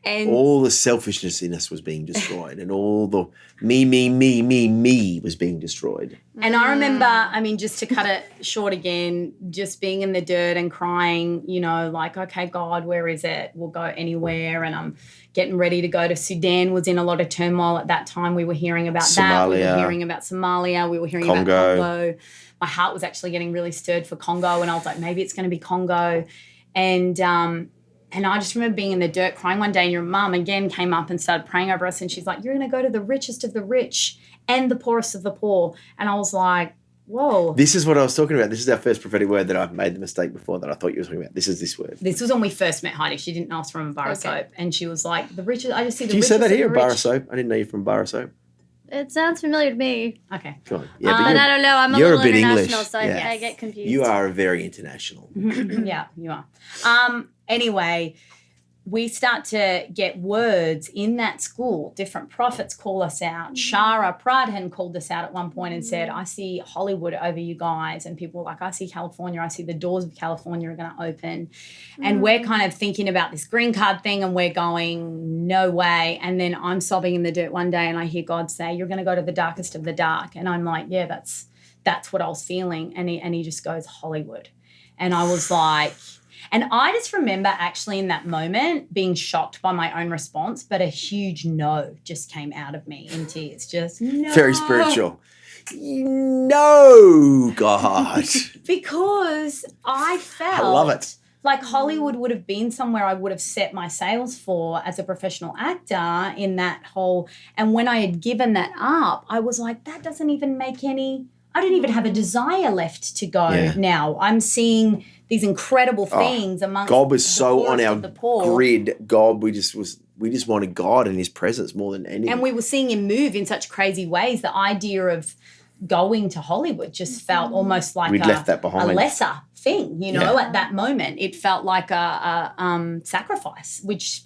And all the selfishness in us was being destroyed, and all the me was being destroyed. And I remember, I mean, just to cut it short again, just being in the dirt and crying, you know, like, okay, God, where is it? We'll go anywhere. And I'm getting ready to go to Sudan, was in a lot of turmoil at that time. We were hearing about that. We were hearing about Somalia. We were hearing about Congo. My heart was actually getting really stirred for Congo, and I was like, maybe it's going to be Congo. And I just remember being in the dirt crying one day, and your mum again came up and started praying over us, and she's like, you're going to go to the richest of the rich and the poorest of the poor. And I was like, whoa. This is what I was talking about. This is our first prophetic word that I've made the mistake before that I thought you were talking about. This is this word. This was when we first met Heidi. She didn't know us from a bar of soap. And she was like, the richest, I just see the richest. Do you say that here, bar of soap? I didn't know you from bar of soap. It sounds familiar to me. Okay. Go on. Yeah, but I don't know. I'm a little international, so yeah. I get confused. You are very international. Yeah, you are. Anyway, we start to get words in that school. Different prophets call us out. Shara Pradhan called us out at one point and said, I see Hollywood over you guys. And people were like, I see California. I see the doors of California are going to open. And we're kind of thinking about this green card thing, and we're going, no way. And then I'm sobbing in the dirt one day, and I hear God say, you're going to go to the darkest of the dark. And I'm like, yeah, that's what I was feeling. And he just goes, Hollywood. And I was like... And I just remember actually in that moment being shocked by my own response, but a huge no just came out of me in tears. Just no. Very spiritual. No, God. Because I felt... I love it. Like Hollywood would have been somewhere I would have set my sails for as a professional actor in that whole... And when I had given that up, I was like, that doesn't even make any... I don't even have a desire left to go now. I'm seeing these incredible things amongst God was so on our poor. grid. God, we just wanted God and his presence more than anything. And we were seeing him move in such crazy ways. The idea of going to Hollywood just felt almost like left that behind. A lesser thing, you know, at that moment. It felt like a sacrifice, which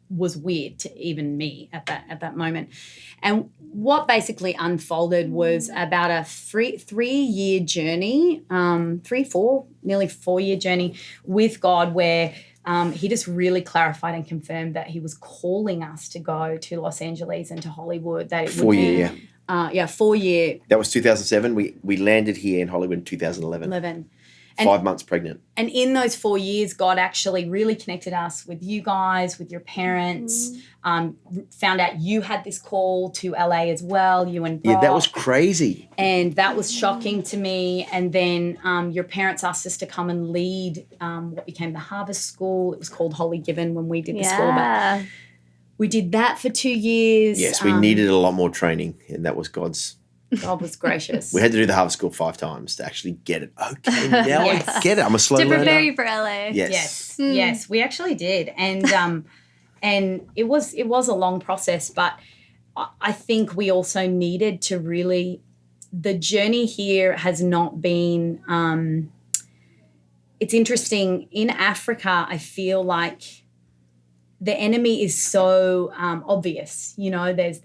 was weird to even me at that moment. And what basically unfolded was about a three-year journey, nearly 4-year journey with God, where he just really clarified and confirmed that he was calling us to go to Los Angeles and to Hollywood. That it 4 year, 4 year. That was 2007. We landed here in Hollywood in 2011. 5 months pregnant. And in those 4 years, God actually really connected us with you guys, with your parents, found out you had this call to LA as well, you and Brock. Yeah, that was crazy. And that was shocking to me. And then your parents asked us to come and lead what became the Harvest School. It was called Holy Given when we did the school. But we did that for 2 years. Yes, we needed a lot more training, and that was God's... God was gracious. We had to do the Harvest School 5 times to actually get it. Okay, now I get it. I'm a slow learner. To prepare you for LA. Yes, we actually did. And it was a long process, but I think we also needed to really... The journey here has not been... it's interesting. In Africa, I feel like the enemy is so obvious. You know, there's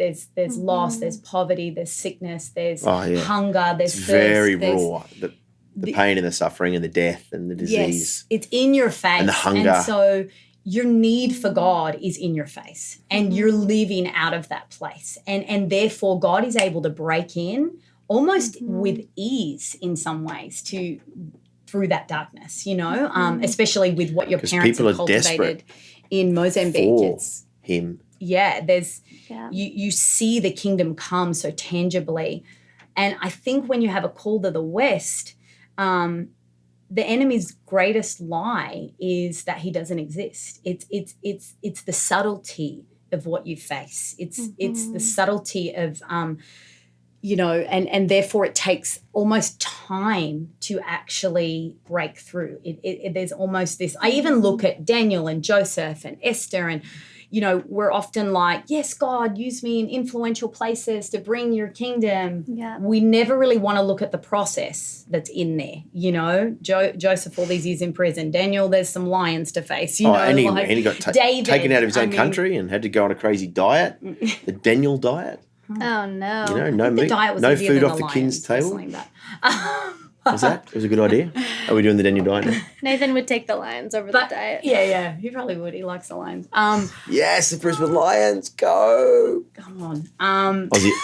loss, there's poverty, there's sickness, there's hunger, there's thirst. Very raw. The pain and the suffering and the death and the disease. Yes, it's in your face. And the hunger. And so your need for God is in your face, and you're living out of that place. And therefore God is able to break in almost with ease in some ways through that darkness, you know, especially with what your parents have cultivated in Mozambique. For him. Yeah, you see the kingdom come so tangibly. And I think when you have a call to the West, the enemy's greatest lie is that he doesn't exist. It's the subtlety of what you face. It's the subtlety of you know, and therefore it takes almost time to actually break through. There's almost this, I even look at Daniel and Joseph and Esther, and, you know, we're often like, yes, God, use me in influential places to bring your kingdom. Yeah. We never really want to look at the process that's in there, you know. Joseph, all these years in prison. Daniel, there's some lions to face, you know. And he got taken out of his own country and had to go on a crazy diet, the Daniel diet. Oh, no. You know, no meat, no food off the king's table. Was that? It was a good idea. Are we doing the Daniel diet now? Nathan would take the lions over the diet. Yeah, he probably would. He likes the lions. Yes, the Brisbane Lions, go! Come on.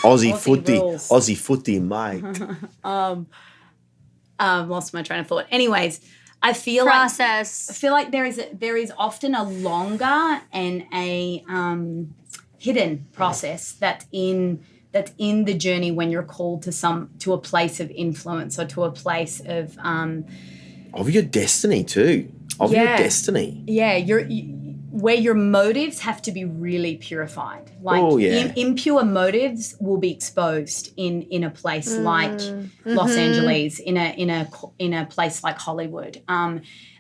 Aussie footy, rules. Aussie footy, mate. Lost my train of thought. Anyways, I feel like there is often a longer and a hidden process that's in the journey when you're called to a place of influence or to a place of your destiny too. Your destiny. Yeah, where your motives have to be really purified. Like impure motives will be exposed in a place like Los Angeles, in a place like Hollywood.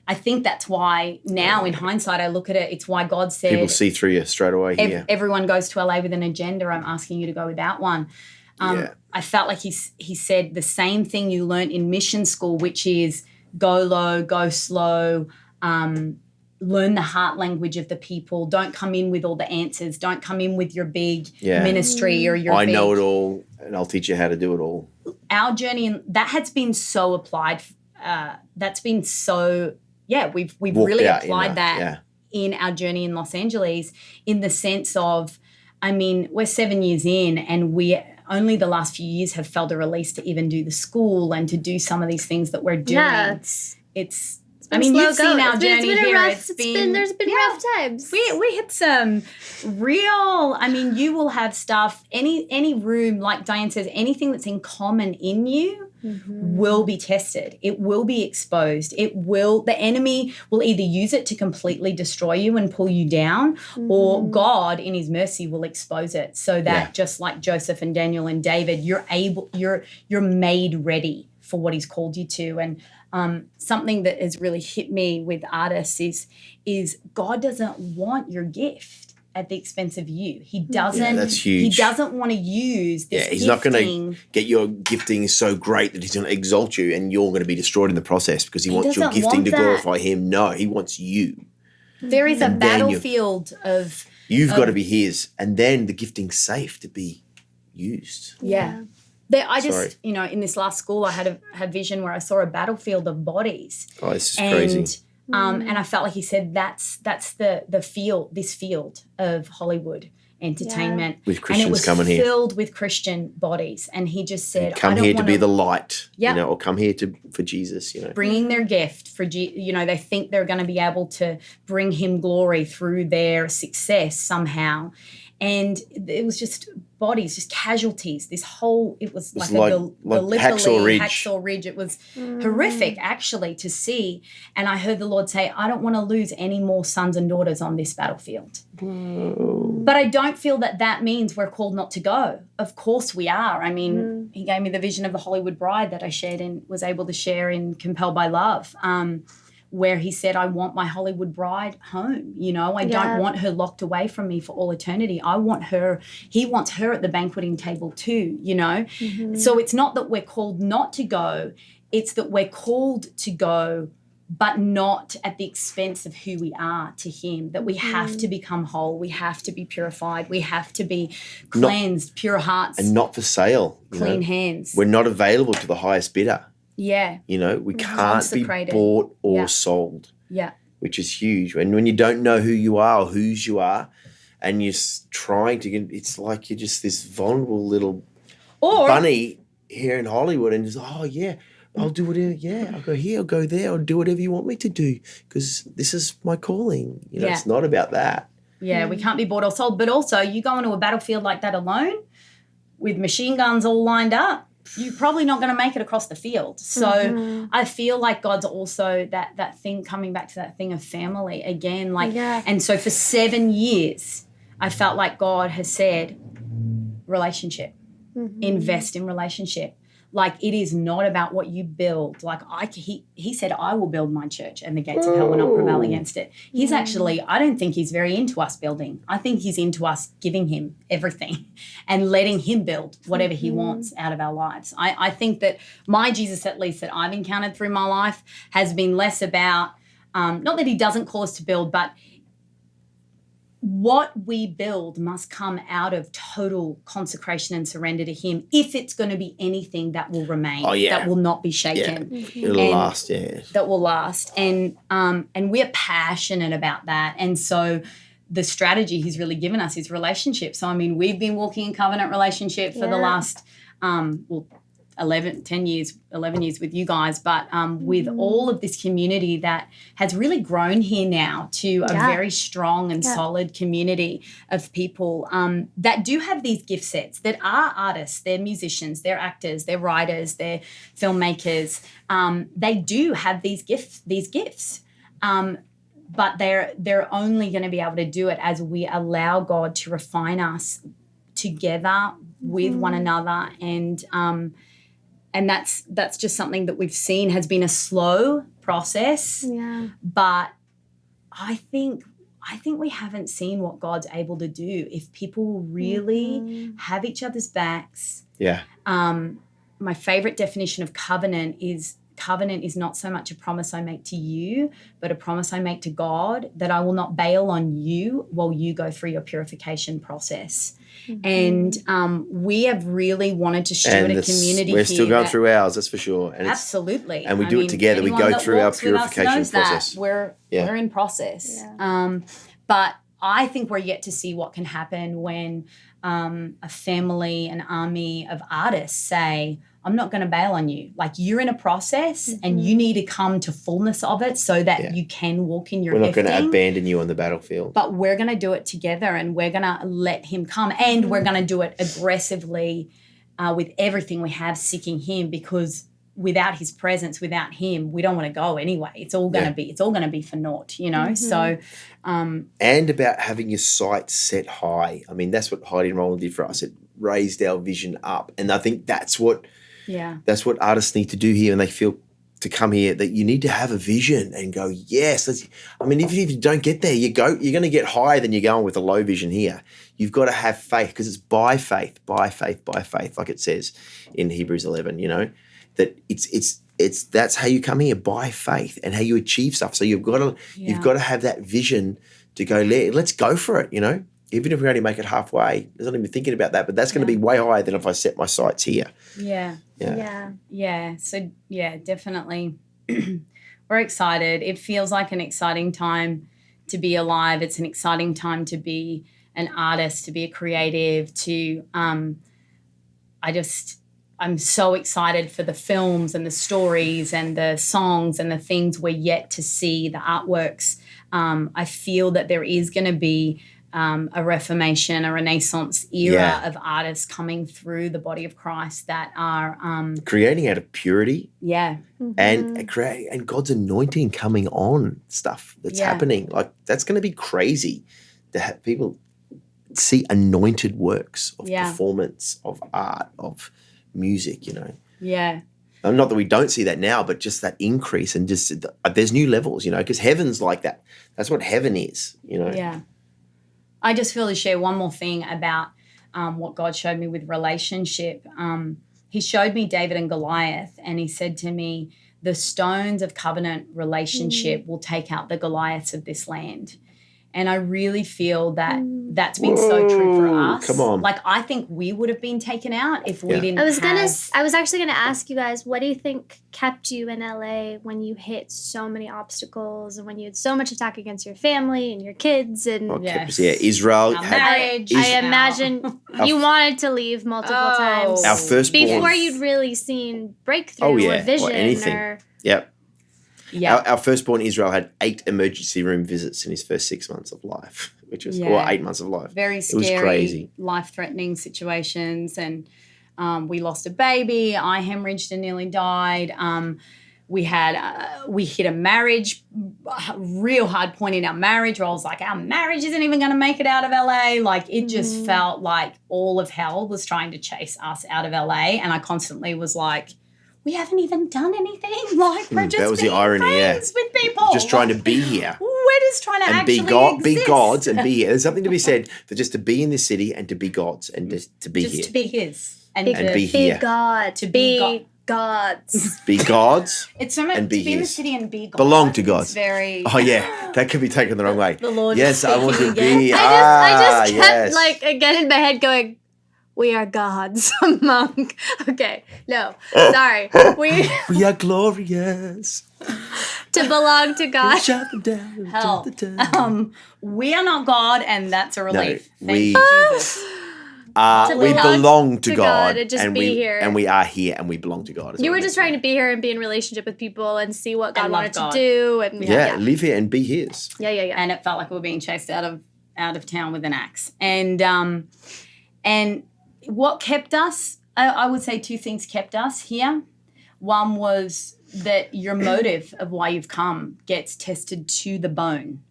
I think that's why now in hindsight I look at it, it's why God said people see through you straight away here. Everyone goes to LA with an agenda. I'm asking you to go without one. I felt like he said the same thing you learned in mission school, which is go low, go slow, learn the heart language of the people. Don't come in with all the answers. Don't come in with your big ministry or your I know it all and I'll teach you how to do it all. Our journey, that has been so applied. That's been so... Yeah, we've really applied that in our journey in Los Angeles in the sense of, I mean, we're 7 years in and we only the last few years have felt a release to even do the school and to do some of these things that we're doing. Yeah, it's I mean, you've seen our journey here. There's been rough times. We hit some real, I mean, you will have stuff, any room, like Diane says, anything that's in common in you will be tested. It will be exposed. The enemy will either use it to completely destroy you and pull you down, or God in his mercy will expose it so that just like Joseph and Daniel and David, you're made ready for what he's called you to. And something that has really hit me with artists is God doesn't want your gift at the expense of you. He doesn't. That's huge. He doesn't want to use this. He's not going to get your gifting so great that he's going to exalt you and you're going to be destroyed in the process because he wants your gifting to glorify him. No, he wants you. There is a battlefield of. You've got to be his, and then the gifting's safe to be used. Yeah. In this last school, I had a vision where I saw a battlefield of bodies. Oh, this is crazy. And I felt like he said that's the field, this field of Hollywood entertainment. With Christians coming here. And it was filled with Christian bodies. And he just said, come here to be the light, or come here for Jesus, Bringing their gift for, they think they're going to be able to bring him glory through their success somehow. And it was just bodies, just casualties. It was like Hacksaw Ridge. It was horrific, actually, to see. And I heard the Lord say, I don't want to lose any more sons and daughters on this battlefield. Whoa. But I don't feel that means we're called not to go. Of course we are. I mean, he gave me the vision of the Hollywood bride that I shared and was able to share in Compelled by Love. Where he said, I want my Hollywood bride home. I don't want her locked away from me for all eternity. I want her, he wants her at the banqueting table too, So it's not that we're called not to go, it's that we're called to go, but not at the expense of who we are to him, that we have to become whole, we have to be purified, we have to be cleansed, pure hearts. And not for sale. Clean hands. We're not available to the highest bidder. Yeah. We can't be bought or sold. Yeah. Which is huge. And when you don't know who you are or whose you are and you're trying to get, it's like you're just this vulnerable little bunny here in Hollywood and just, I'll do whatever. Yeah, I'll go here, I'll go there, I'll do whatever you want me to do because this is my calling. It's not about that. Yeah, we can't be bought or sold. But also you go into a battlefield like that alone with machine guns all lined up, you're probably not going to make it across the field. So I feel like God's also that thing, coming back to that thing of family again. And so for 7 years, I felt like God has said, relationship, invest in relationship. Like it is not about what you build. Like he said, I will build my church and the gates of hell will not prevail against it. He's actually, I don't think he's very into us building. I think he's into us giving him everything and letting him build whatever he wants out of our lives. I think that my Jesus, at least that I've encountered through my life, has been less about, not that he doesn't call us to build, but what we build must come out of total consecration and surrender to him if it's going to be anything that will remain, that will not be shaken. Yeah. It'll last, That will last. And we're passionate about that. And so the strategy he's really given us is relationship. So, I mean, we've been walking in covenant relationship for the last, 11 years with you guys, but with all of this community that has really grown here now to a very strong and solid community of people that do have these gift sets, that are artists, they're musicians, they're actors, they're writers, they're filmmakers. They do have these gifts. But they're only going to be able to do it as we allow God to refine us together with one another, and that's just something that we've seen has been a slow process. Yeah. But I think we haven't seen what God's able to do if people really have each other's backs. Yeah. My favorite definition of covenant is not so much a promise I make to you, but a promise I make to God that I will not bail on you while you go through your purification process. And we have really wanted to steward a community. We're still going through ours, that's for sure. And absolutely. And we do it together. We go through our purification process. We're in process. Yeah. But I think we're yet to see what can happen when a family, an army of artists say, I'm not going to bail on you. Like, you're in a process and you need to come to fullness of it so that you can walk in your gifting. We're not going to abandon you on the battlefield. But we're going to do it together, and we're going to let him come, and we're going to do it aggressively with everything we have, seeking him, because without his presence, without him, we don't want to go anyway. It's all going to be for naught, you know? So and about having your sights set high. I mean, that's what Heidi and Roland did for us. It raised our vision up. And I think that's what artists need to do here, and they feel to come here, that you need to have a vision and go, yes. I mean, even if you don't get there, you're going to get higher than you're going with a low vision here. You've got to have faith, because it's by faith, like it says in Hebrews 11, you know, that it's that's how you come here, by faith, and how you achieve stuff. So you've got to have that vision to go, let's go for it, you know. Even if we only make it halfway, I'm not even thinking about that, but that's going to be way higher than if I set my sights here. Yeah. So, definitely. We're excited. It feels like an exciting time to be alive. It's an exciting time to be an artist, to be a creative, I'm so excited for the films and the stories and the songs and the things we're yet to see, the artworks. I feel that there is going to be a reformation, a renaissance era of artists coming through the body of Christ that are creating out of purity. Yeah. And God's anointing coming on stuff that's happening. Like, that's going to be crazy to have people see anointed works of performance, of art, of music, you know. Yeah. Not that we don't see that now, but just that increase, and just there's new levels, you know, because heaven's like that. That's what heaven is, you know. Yeah. I just feel to share one more thing about what God showed me with relationship. He showed me David and Goliath, and he said to me, the stones of covenant relationship will take out the Goliaths of this land. And I really feel that that's been so true for us. Come on. Like, I think we would have been taken out if we didn't I was actually going to ask you guys, what do you think kept you in LA when you hit so many obstacles and when you had so much attack against your family and your kids? And Israel. Marriage. I imagine you wanted to leave multiple times. Our firstborn. Before you'd really seen breakthrough or vision. Or anything. Yeah. Our firstborn Israel had 8 emergency room visits in his first 6 months of life, which was or 8 months of life. Very scary, it was crazy, life-threatening situations, and we lost a baby. I hemorrhaged and nearly died. We hit a marriage, real hard point in our marriage where I was like, our marriage isn't even going to make it out of LA. Like, it just felt like all of hell was trying to chase us out of LA, and I constantly was like, we haven't even done anything. Like, we're just that was being the irony, friends with people. Just trying to be here. We're just trying to and actually be gods and be here. There's something to be said for just to be in this city and to be gods and to be here. Just to be his. And be here. God. To be God. gods. Be gods. It's so much and to be be in the his. city and be God. Belong to God. It's very. Oh yeah, that could be taken the wrong way. The Lord yes, is I want to speaking again. be. I just kept yes. like again in my head going, we are gods among. Okay, no, sorry. We are glorious. To belong to God. Shut them down. Hell, shut them down. we are not God, and that's a relief. Thank we- you, Jesus. We belong to to God, God and just and be we here. and we are here, and we belong to God. You were just trying to be here and be in relationship with people and see what God And love wanted God. to do, and live here and be His. yeah. And it felt like we were being chased out of town with an axe. And what kept us, I would say 2 things kept us here. One was that your motive of why you've come gets tested to the bone.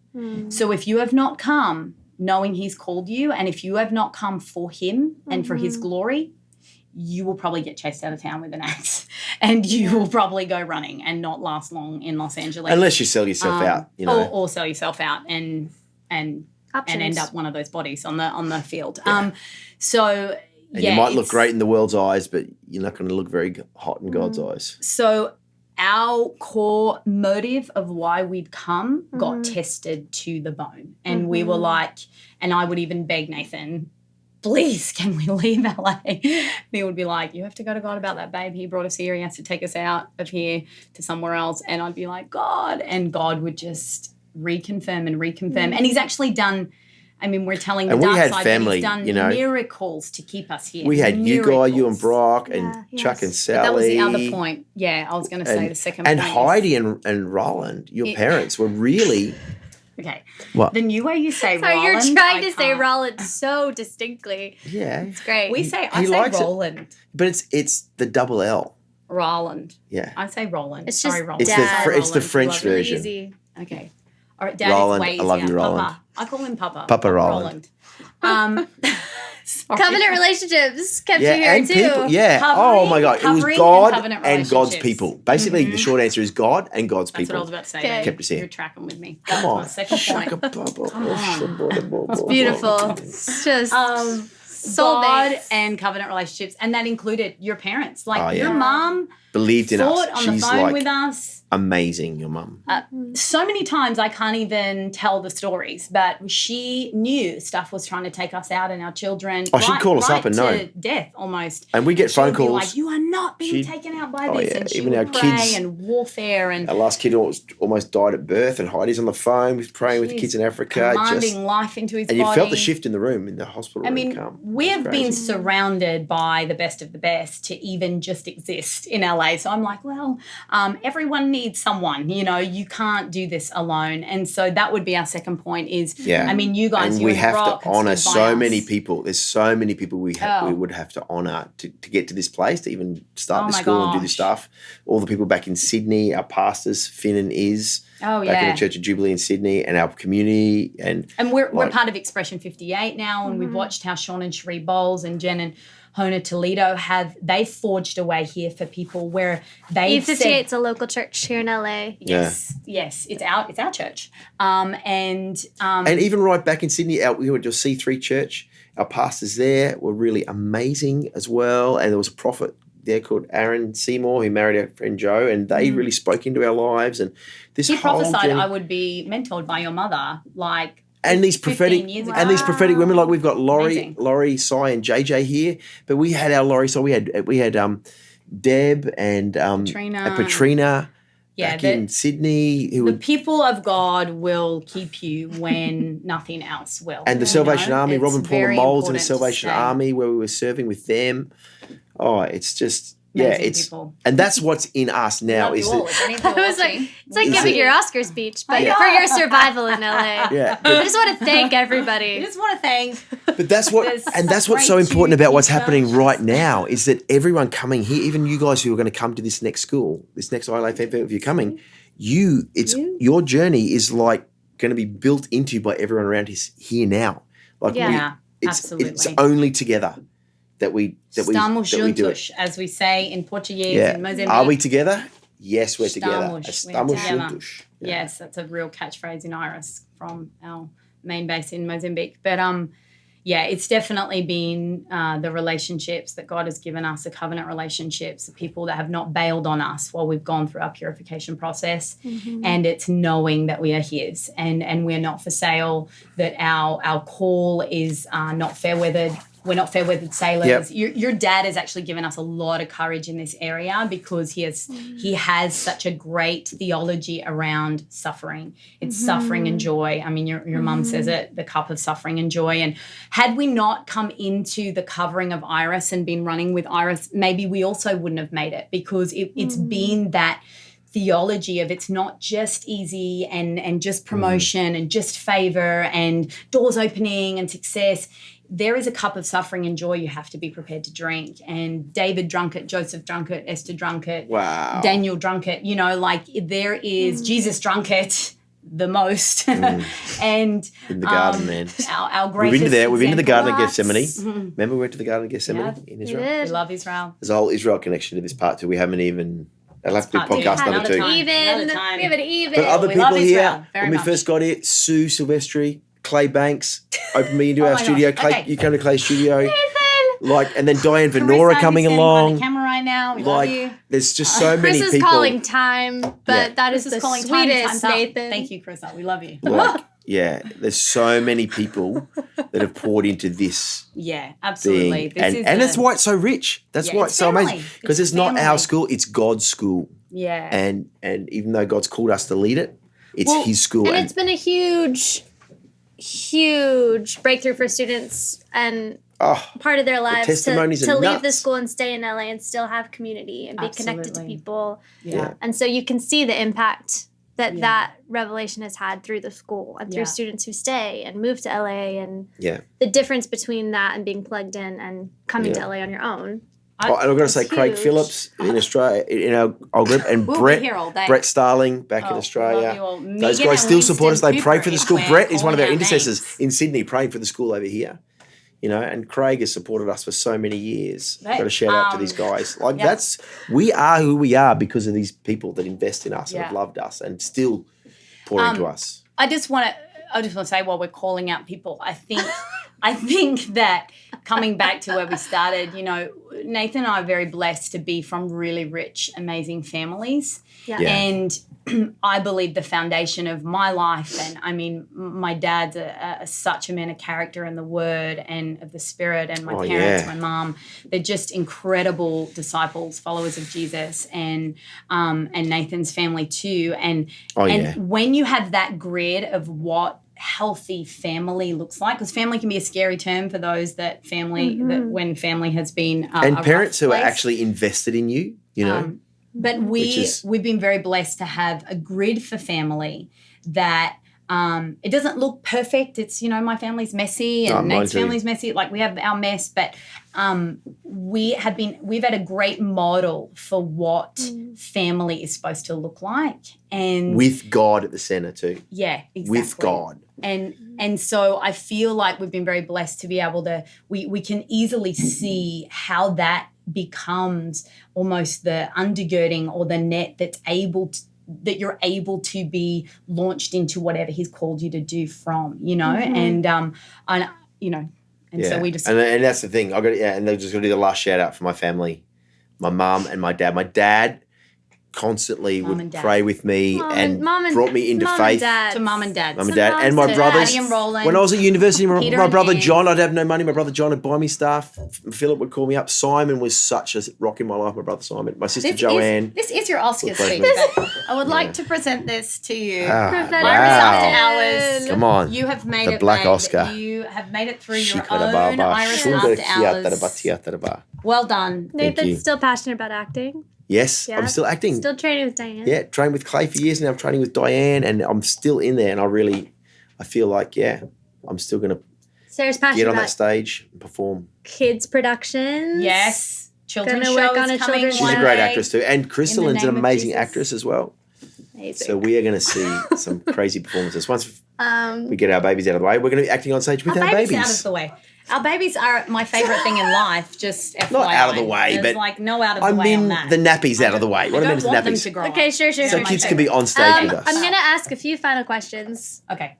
So if you have not come knowing He's called you, and if you have not come for Him and for His glory, you will probably get chased out of town with an axe, and you will probably go running and not last long in Los Angeles. Unless you sell yourself out, you know, or sell yourself out and end up one of those bodies on the field. Yeah. So and you might look great in the world's eyes, but you're not going to look very hot in God's eyes. So our core motive of why we'd come got tested to the bone, and we were like, and I would even beg Nathan, please, can we leave LA? He would be like, you have to go to God about that, babe. He brought us here. He has to take us out of here to somewhere else. And I'd be like, God. And God would just reconfirm. And He's actually done, I mean, we're telling the And we dark had side, family, but He's done you know. miracles to keep us here. We had you and Brock and Yeah, Chuck and yes. Sally. But that was the other point. Yeah, I was going to say the second point. And Heidi and Roland, your parents were really... Okay. What? The new way you say Sorry, Roland. you're trying to say can't. Roland so distinctly. Yeah. It's great. I say likes it. Roland. But it's the double L. Roland. Yeah. I say Roland. It's Sorry, just Roland. It's Dad. the Roland. French Love you. version. Easy. Okay. All right, Dad, Roland, it's way I love easier. you, Roland. Papa. I call him Papa. Papa Roland. Sorry. Covenant relationships kept you Yeah, here and too. people. Yeah. Covering- Oh my God. It was covering God and covenant and God's relationships. people. Basically, the short answer is God and God's That's people. what I was about to say. Okay. Babe. Kept us here. You're tracking with me. Come That's on. my second point. It's Beautiful. It's just God soulmates. and covenant relationships, and that included your parents. Like Oh, yeah. your mom Believed in fought us. on the She's phone like with us. amazing, your mum. So many times I can't even tell the stories, but she knew stuff was trying to take us out and our children. Oh, she'd call us up and to know. death almost. And we get She phone would be calls. like, you are not being She'd- taken out by Oh, this. yeah. And she Even would our pray kids- and warfare and Our last kid almost died at birth, and Heidi's on the phone with praying with the kids in Africa. commanding life into his and body. you felt the shift in the room, in the hospital I room. mean, we have been surrounded by the best of the best to even just exist in LA. So I'm like, well, everyone needs someone. You know, you can't do this alone. And so that would be our second point is, I mean, you guys, and you we and have Brock to honour stood by so us. many people. There's so many people we would have to honour to get to this place, to even start the my school and do this gosh. stuff. All the people back in Sydney, our pastors, Finn and Iz, back in the Church of Jubilee in Sydney, and our community. And we're part of Expression 58 now, and we've watched how Sean and Cherie Bowles and Jen and Hona Toledo they forged a way here for people where they E58 is a local church here in LA. yes, it's our church, and even right back in Sydney, we went to a C3 church. Our pastors there were really amazing as well, and there was a prophet there called Aaron Seymour who married our friend Joe, and they really spoke into our lives. And this he whole prophesied journey, I would be mentored by your mother, like. and these 15 prophetic years ago. and these prophetic women, like we've got Amazing. Laurie, Cy, and JJ here, but we had our Laurie, so we had Deb and Patrina back in Sydney, who the would, people of God will keep you when nothing else will. and the Salvation Army, It's Robin Paul and very Moulds and the important to Salvation say. Army, where we were serving with them. Oh, it's just Amazing people. and that's what's in us now. Love Is you all. that If any of you are I was like, watching, it's like Is giving it- your Oscar speech, but Yeah. for your survival in LA. yeah, I just want to thank I everybody. just want to thank. but that's what There's and that's what's so great important about what's teachers. happening right now is that everyone coming here, even you guys who are going to come to this next school, this next ILA event, if you're coming, your journey is like going to be built into by everyone around us here now. Like Yeah. Absolutely. it's only together that we Estamos do it. juntos, as we say in Portuguese Yeah. in Mozambique. Are we together? Yes, we're together. Estamos. We're Estamos together. juntos. Yeah. Yes, that's a real catchphrase in Iris from our main base in Mozambique. But it's definitely been the relationships that God has given us, the covenant relationships, the people that have not bailed on us while we've gone through our purification process. And it's knowing that we are his and we're not for sale, that our call is not fair-weathered. We're not fair-weathered sailors. Your dad has actually given us a lot of courage in this area because he has such a great theology around suffering. It's suffering and joy. I mean, your mum says it, the cup of suffering and joy. And had we not come into the covering of Iris and been running with Iris, maybe we also wouldn't have made it, because it's been that theology of it's not just easy and just promotion and just favor and doors opening and success. There is a cup of suffering and joy you have to be prepared to drink. And David drunk it, Joseph drunk it, Esther drunk it, Daniel drunk it. You know, like there is Jesus drunk it the most. And in the garden, man. Our greatest We've been to the Garden of example. Gethsemane. Remember we went to the Garden of Gethsemane in Israel? We love Israel. There's a whole Israel connection to this part too. We haven't even... I'll have to do podcast number 2. We have an even. But other We people love here, Israel very when we much. first got here, Sue Silvestri, Clay Banks, opened me into our my studio. gosh. Clay, Okay. you came to Clay's studio. Nathan. And then Diane Carissa, Venora coming who's standing behind along. the camera right now. We love you. There's just so many Chris is people. calling time, but that is This the calling time. sweetest, Time's up. Nathan. Thank you, Carissa. We love you. There's so many people that have poured into this Yeah, absolutely. thing. And that's why it's so rich. That's why it's so family. amazing. Because It's it's not family. our school, it's God's school. Yeah. And even though God's called us to lead it, it's his school. And it's been a huge breakthrough for students and part of their lives testimonies to are leave the nuts. school and stay in LA and still have community and be connected to Absolutely. people. Yeah. And so you can see the impact that revelation has had through the school and through students who stay and move to LA, and the difference between that and being plugged in and coming to LA on your own. And I've got to say, Craig huge. Phillips in Australia, in our group, and We'll Brett, be here all day. Brett Starling back in Love Australia. you all. Those Megan guys and still support us. Winston They pray Cooper for the is school. where Brett is one of our calling our intercessors names. in Sydney, praying for the school over here. You know, and Craig has supported us for so many years. Right. Got to shout out to these guys. We are who we are because of these people that invest in us and have loved us and still pour into us. I just want to say, while we're calling out people, I think that coming back to where we started, you know, Nathan and I are very blessed to be from really rich, amazing families. Yeah. And I believe the foundation of my life, and I mean, my dad's such a man of character in the word and of the spirit, and my parents, my mom, they're just incredible disciples, followers of Jesus, and Nathan's family too. And when you have that grid of what healthy family looks like, because family can be a scary term for those that when family has been and a parents who rough are place. actually invested in you, you know. But we've been very blessed to have a grid for family that it doesn't look perfect. It's, you know, my family's messy and Nate's family's messy. Like, we have our mess, but we've had a great model for what family is supposed to look like, and with God at the center too. Yeah, exactly. With God. And so I feel like we've been very blessed to be able to, we can easily see how that becomes almost the undergirding or the net that you're able to be launched into whatever he's called you to do from, you know, and you know, and so we just and that's the thing. And they're just gonna do the last shout out for my family, my mum and my dad. My dad constantly would pray with me and brought me into faith. to mum and dad. Mum and dad and my brothers. Patty and Roland. When I was at university, Peter my and brother Ann. John, I'd have no money. My brother John would buy me stuff. Philip would call me up. Simon was such a rock in my life. My brother Simon. My sister Joanne. This is your Oscar Would play speech. for me. I would like to present this to you. Prophetic. Iris After Hours. Come on. You have made The it. Black babe. Oscar. You have made it through your Shikara own baba, Iris shunda After Hours. Well done. Thank you. Nathan's still passionate about acting. Yes, Yeah. I'm still acting. Still training with Diane. Yeah, trained with Clay for years now. I'm training with Diane, and I'm still in there. And I feel like, I'm still going to Sarah's passionate get on about that stage and perform. kids productions. Yes. Children's Gonna work shows on a coming children's She's one a great day. actress too. And Crystalline's name an of amazing Jesus. actress as well. Amazing. So we are going to see some crazy performances. Once Um, we get our babies out of the way, we're going to be acting on stage with our babies babies. out of the way. Our babies are my favourite thing in life, just FYI. Not out of the way, There's but like no out of I the way mean on that. the nappies out of the way. What I mean is the want them nappies. to grow okay, up. sure. So my kids can be on stage with us. I'm going to ask a few final questions. Okay.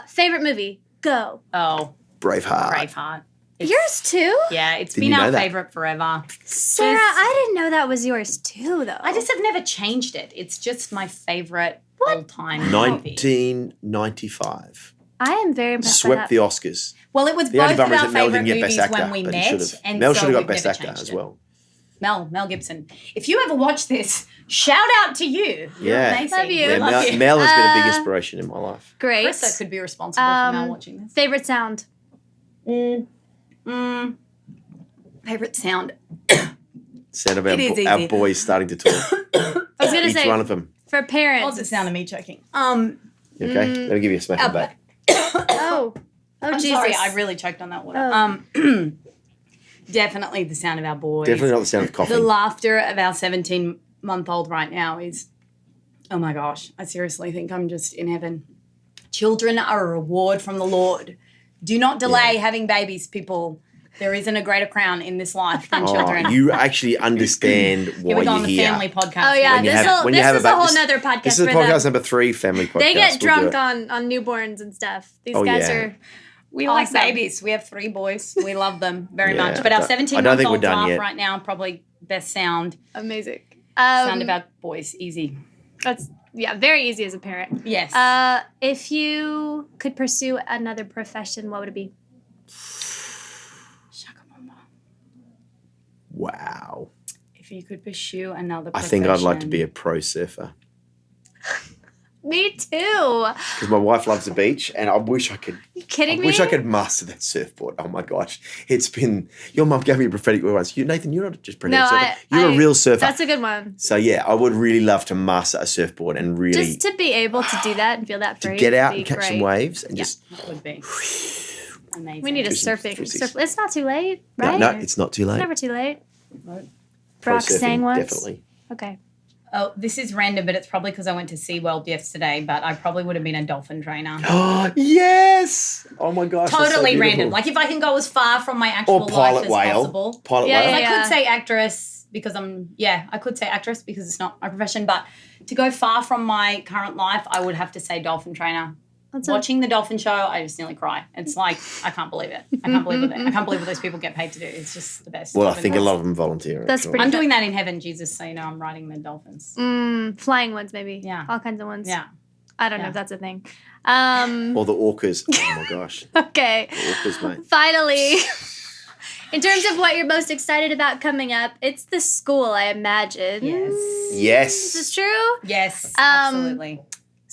Favorite movie? Go. Oh, Braveheart. Yours too? Yeah, it's Didn't been you know our that? favourite forever. Sarah, I didn't know that was yours too, though. I just have never changed it. It's just my favourite all-time movie. 1995. I am very impressed Swept by the Oscars. Well, it was The only both of bummer is our that Mel favourite didn't get movies Best Actor, when we but he met. should have. And Mel so should have got we've Best never Actor changed as it. well. Mel Gibson. If you ever watch this, shout out to you. You're Yeah. amazing. Love you. Yeah, Love you. Mel has been a big inspiration in my life. Great. Krista could be responsible for Mel watching this. Favorite sound? Favorite sound. Sound of It is our easy. boys starting to talk. I was going to Each say, one of them. for parents. What's the sound of me choking? You okay? Let me give you a smack on the back. Oh, I'm Jesus. sorry, I really choked on that water. Oh. Definitely the sound of our boys. Definitely not the sound of coughing. The laughter of our 17-month-old right now is, oh my gosh, I seriously think I'm just in heaven. Children are a reward from the Lord. Do not delay having babies, people. There isn't a greater crown in this life than children. You actually understand Here why we go on you're the here. family podcast. Oh, yeah. When you This have- when you have is a a ba- whole this- nother podcast This is for podcast them. number 3, family podcast. They get We'll do drunk it. on newborns and stuff. These Oh, guys yeah. are... We Awesome. like babies. We have 3 boys. We love them very Yeah, much. But our I don't think we're 17-month-old done laugh yet. right now, probably best sound. Amazing. Sound of our boys. Easy. That's, very easy as a parent. Yes. If you could pursue another profession, what would it be? Shakamamba. Wow. If you could pursue another I profession. think I'd like to be a pro surfer. Me too. Because my wife loves the beach, and I wish I could. You kidding I me? wish I could master that surfboard. Oh my gosh, it's been. Your mum gave me a prophetic word once. Nathan, you're not just a prophetic surfer. You're a real surfer. That's a good one. So yeah, I would really love to master a surfboard and really Just to be able to do that and feel that free. to get out would and be catch great. some waves and just. That would be amazing. We need a Do some surfing. 360s. It's not too late, right? No, it's not too late. It's never too late. Right. Pro Brock surfing, sang once. definitely. Okay. Oh, this is random, but it's probably because I went to SeaWorld yesterday, but I probably would have been a dolphin trainer. Oh yes! Oh my gosh, that's so Totally beautiful. random. Like if I can go as far from my actual or pilot life as whale. possible. Pilot Yeah, whale. yeah, I yeah. could say actress because I could say actress because it's not my profession, but to go far from my current life, I would have to say dolphin trainer. Watching the dolphin show, I just nearly cry. It's like, I can't believe it. I can't believe it. I can't believe what those people get paid to do. It's just the best. Well, I think a lot of them volunteer. That's actually. pretty I'm doing that in heaven, Jesus, so you know I'm riding the dolphins. Flying ones, maybe. Yeah. All kinds of ones. Yeah. I don't know Yeah. if that's a thing. Or the orcas. Oh my gosh, Okay. the orcas, mate. Finally, in terms of what you're most excited about coming up, it's the school, I imagine. Yes. Yes. Is this true? Yes, absolutely.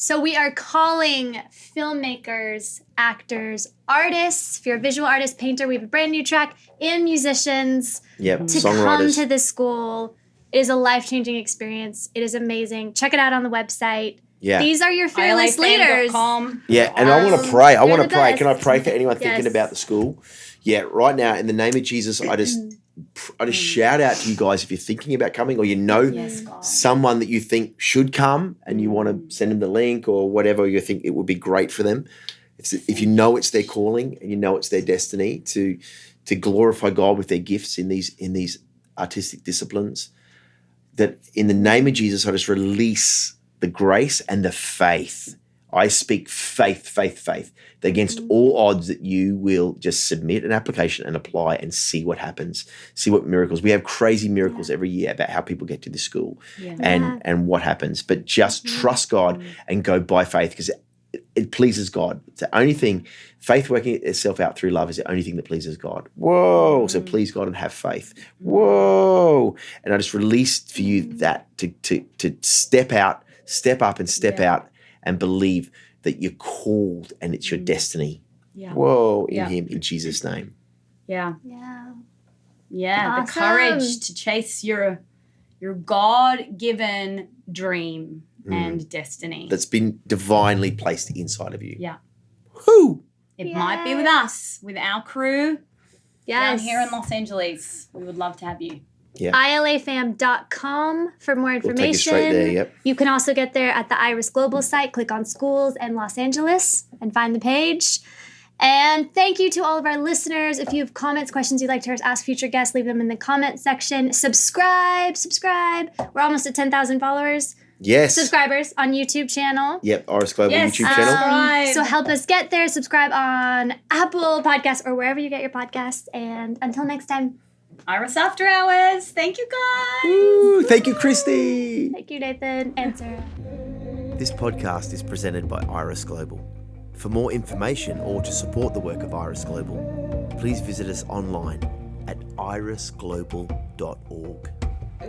So we are calling filmmakers, actors, artists. If you're a visual artist, painter, we have a brand new track, and musicians Yep. to come Songwriters. to this school. It is a life-changing experience. It is amazing. Check it out on the website. Yeah. These are your fearless leaders. ILAfam.com. Yeah, and I want to pray. I You're want the to pray. Can I best. pray for anyone Yes. thinking about the school? Yeah, right now, in the name of Jesus, I just shout out to you guys if you're thinking about coming or you know Yes, God. someone that you think should come and you want to send them the link or whatever you think it would be great for them. If you know it's their calling and you know it's their destiny to glorify God with their gifts in these artistic disciplines, that in the name of Jesus, I just release the grace and the faith. I speak faith, that against all odds that you will just submit an application and apply and see what happens, see what miracles. We have crazy miracles every year about how people get to this school and what happens. But just trust God and go by faith because it pleases God. It's the only thing, faith working itself out through love is the only thing that pleases God. Whoa. So please God and have faith. Whoa. And I just released for you that to step up and step out and believe that you're called and it's your destiny. Yeah. Whoa, in Him, in Jesus' name. Yeah. Yeah. Yeah. Awesome. The courage to chase your God-given dream and destiny. That's been divinely placed inside of you. Yeah. Whoo! It might be with us, with our crew down Yes. here in Los Angeles. We would love to have you. Yeah. ILAfam.com for more We'll information. take you straight there, yep. You can also get there at the Iris Global site. Click on schools and Los Angeles and find the page. And thank you to all of our listeners. If you have comments, questions you'd like to ask future guests, leave them in the comment section. Subscribe. We're almost at 10,000 followers. subscribers on YouTube channel. Yep, Iris Global YouTube channel. So help us get there. Subscribe on Apple Podcasts or wherever you get your podcasts. And until next time. Iris After Hours. Thank you, guys. Woo, thank you, Christy. Thank you, Nathan and Sarah. This podcast is presented by Iris Global. For more information or to support the work of Iris Global, please visit us online at irisglobal.org.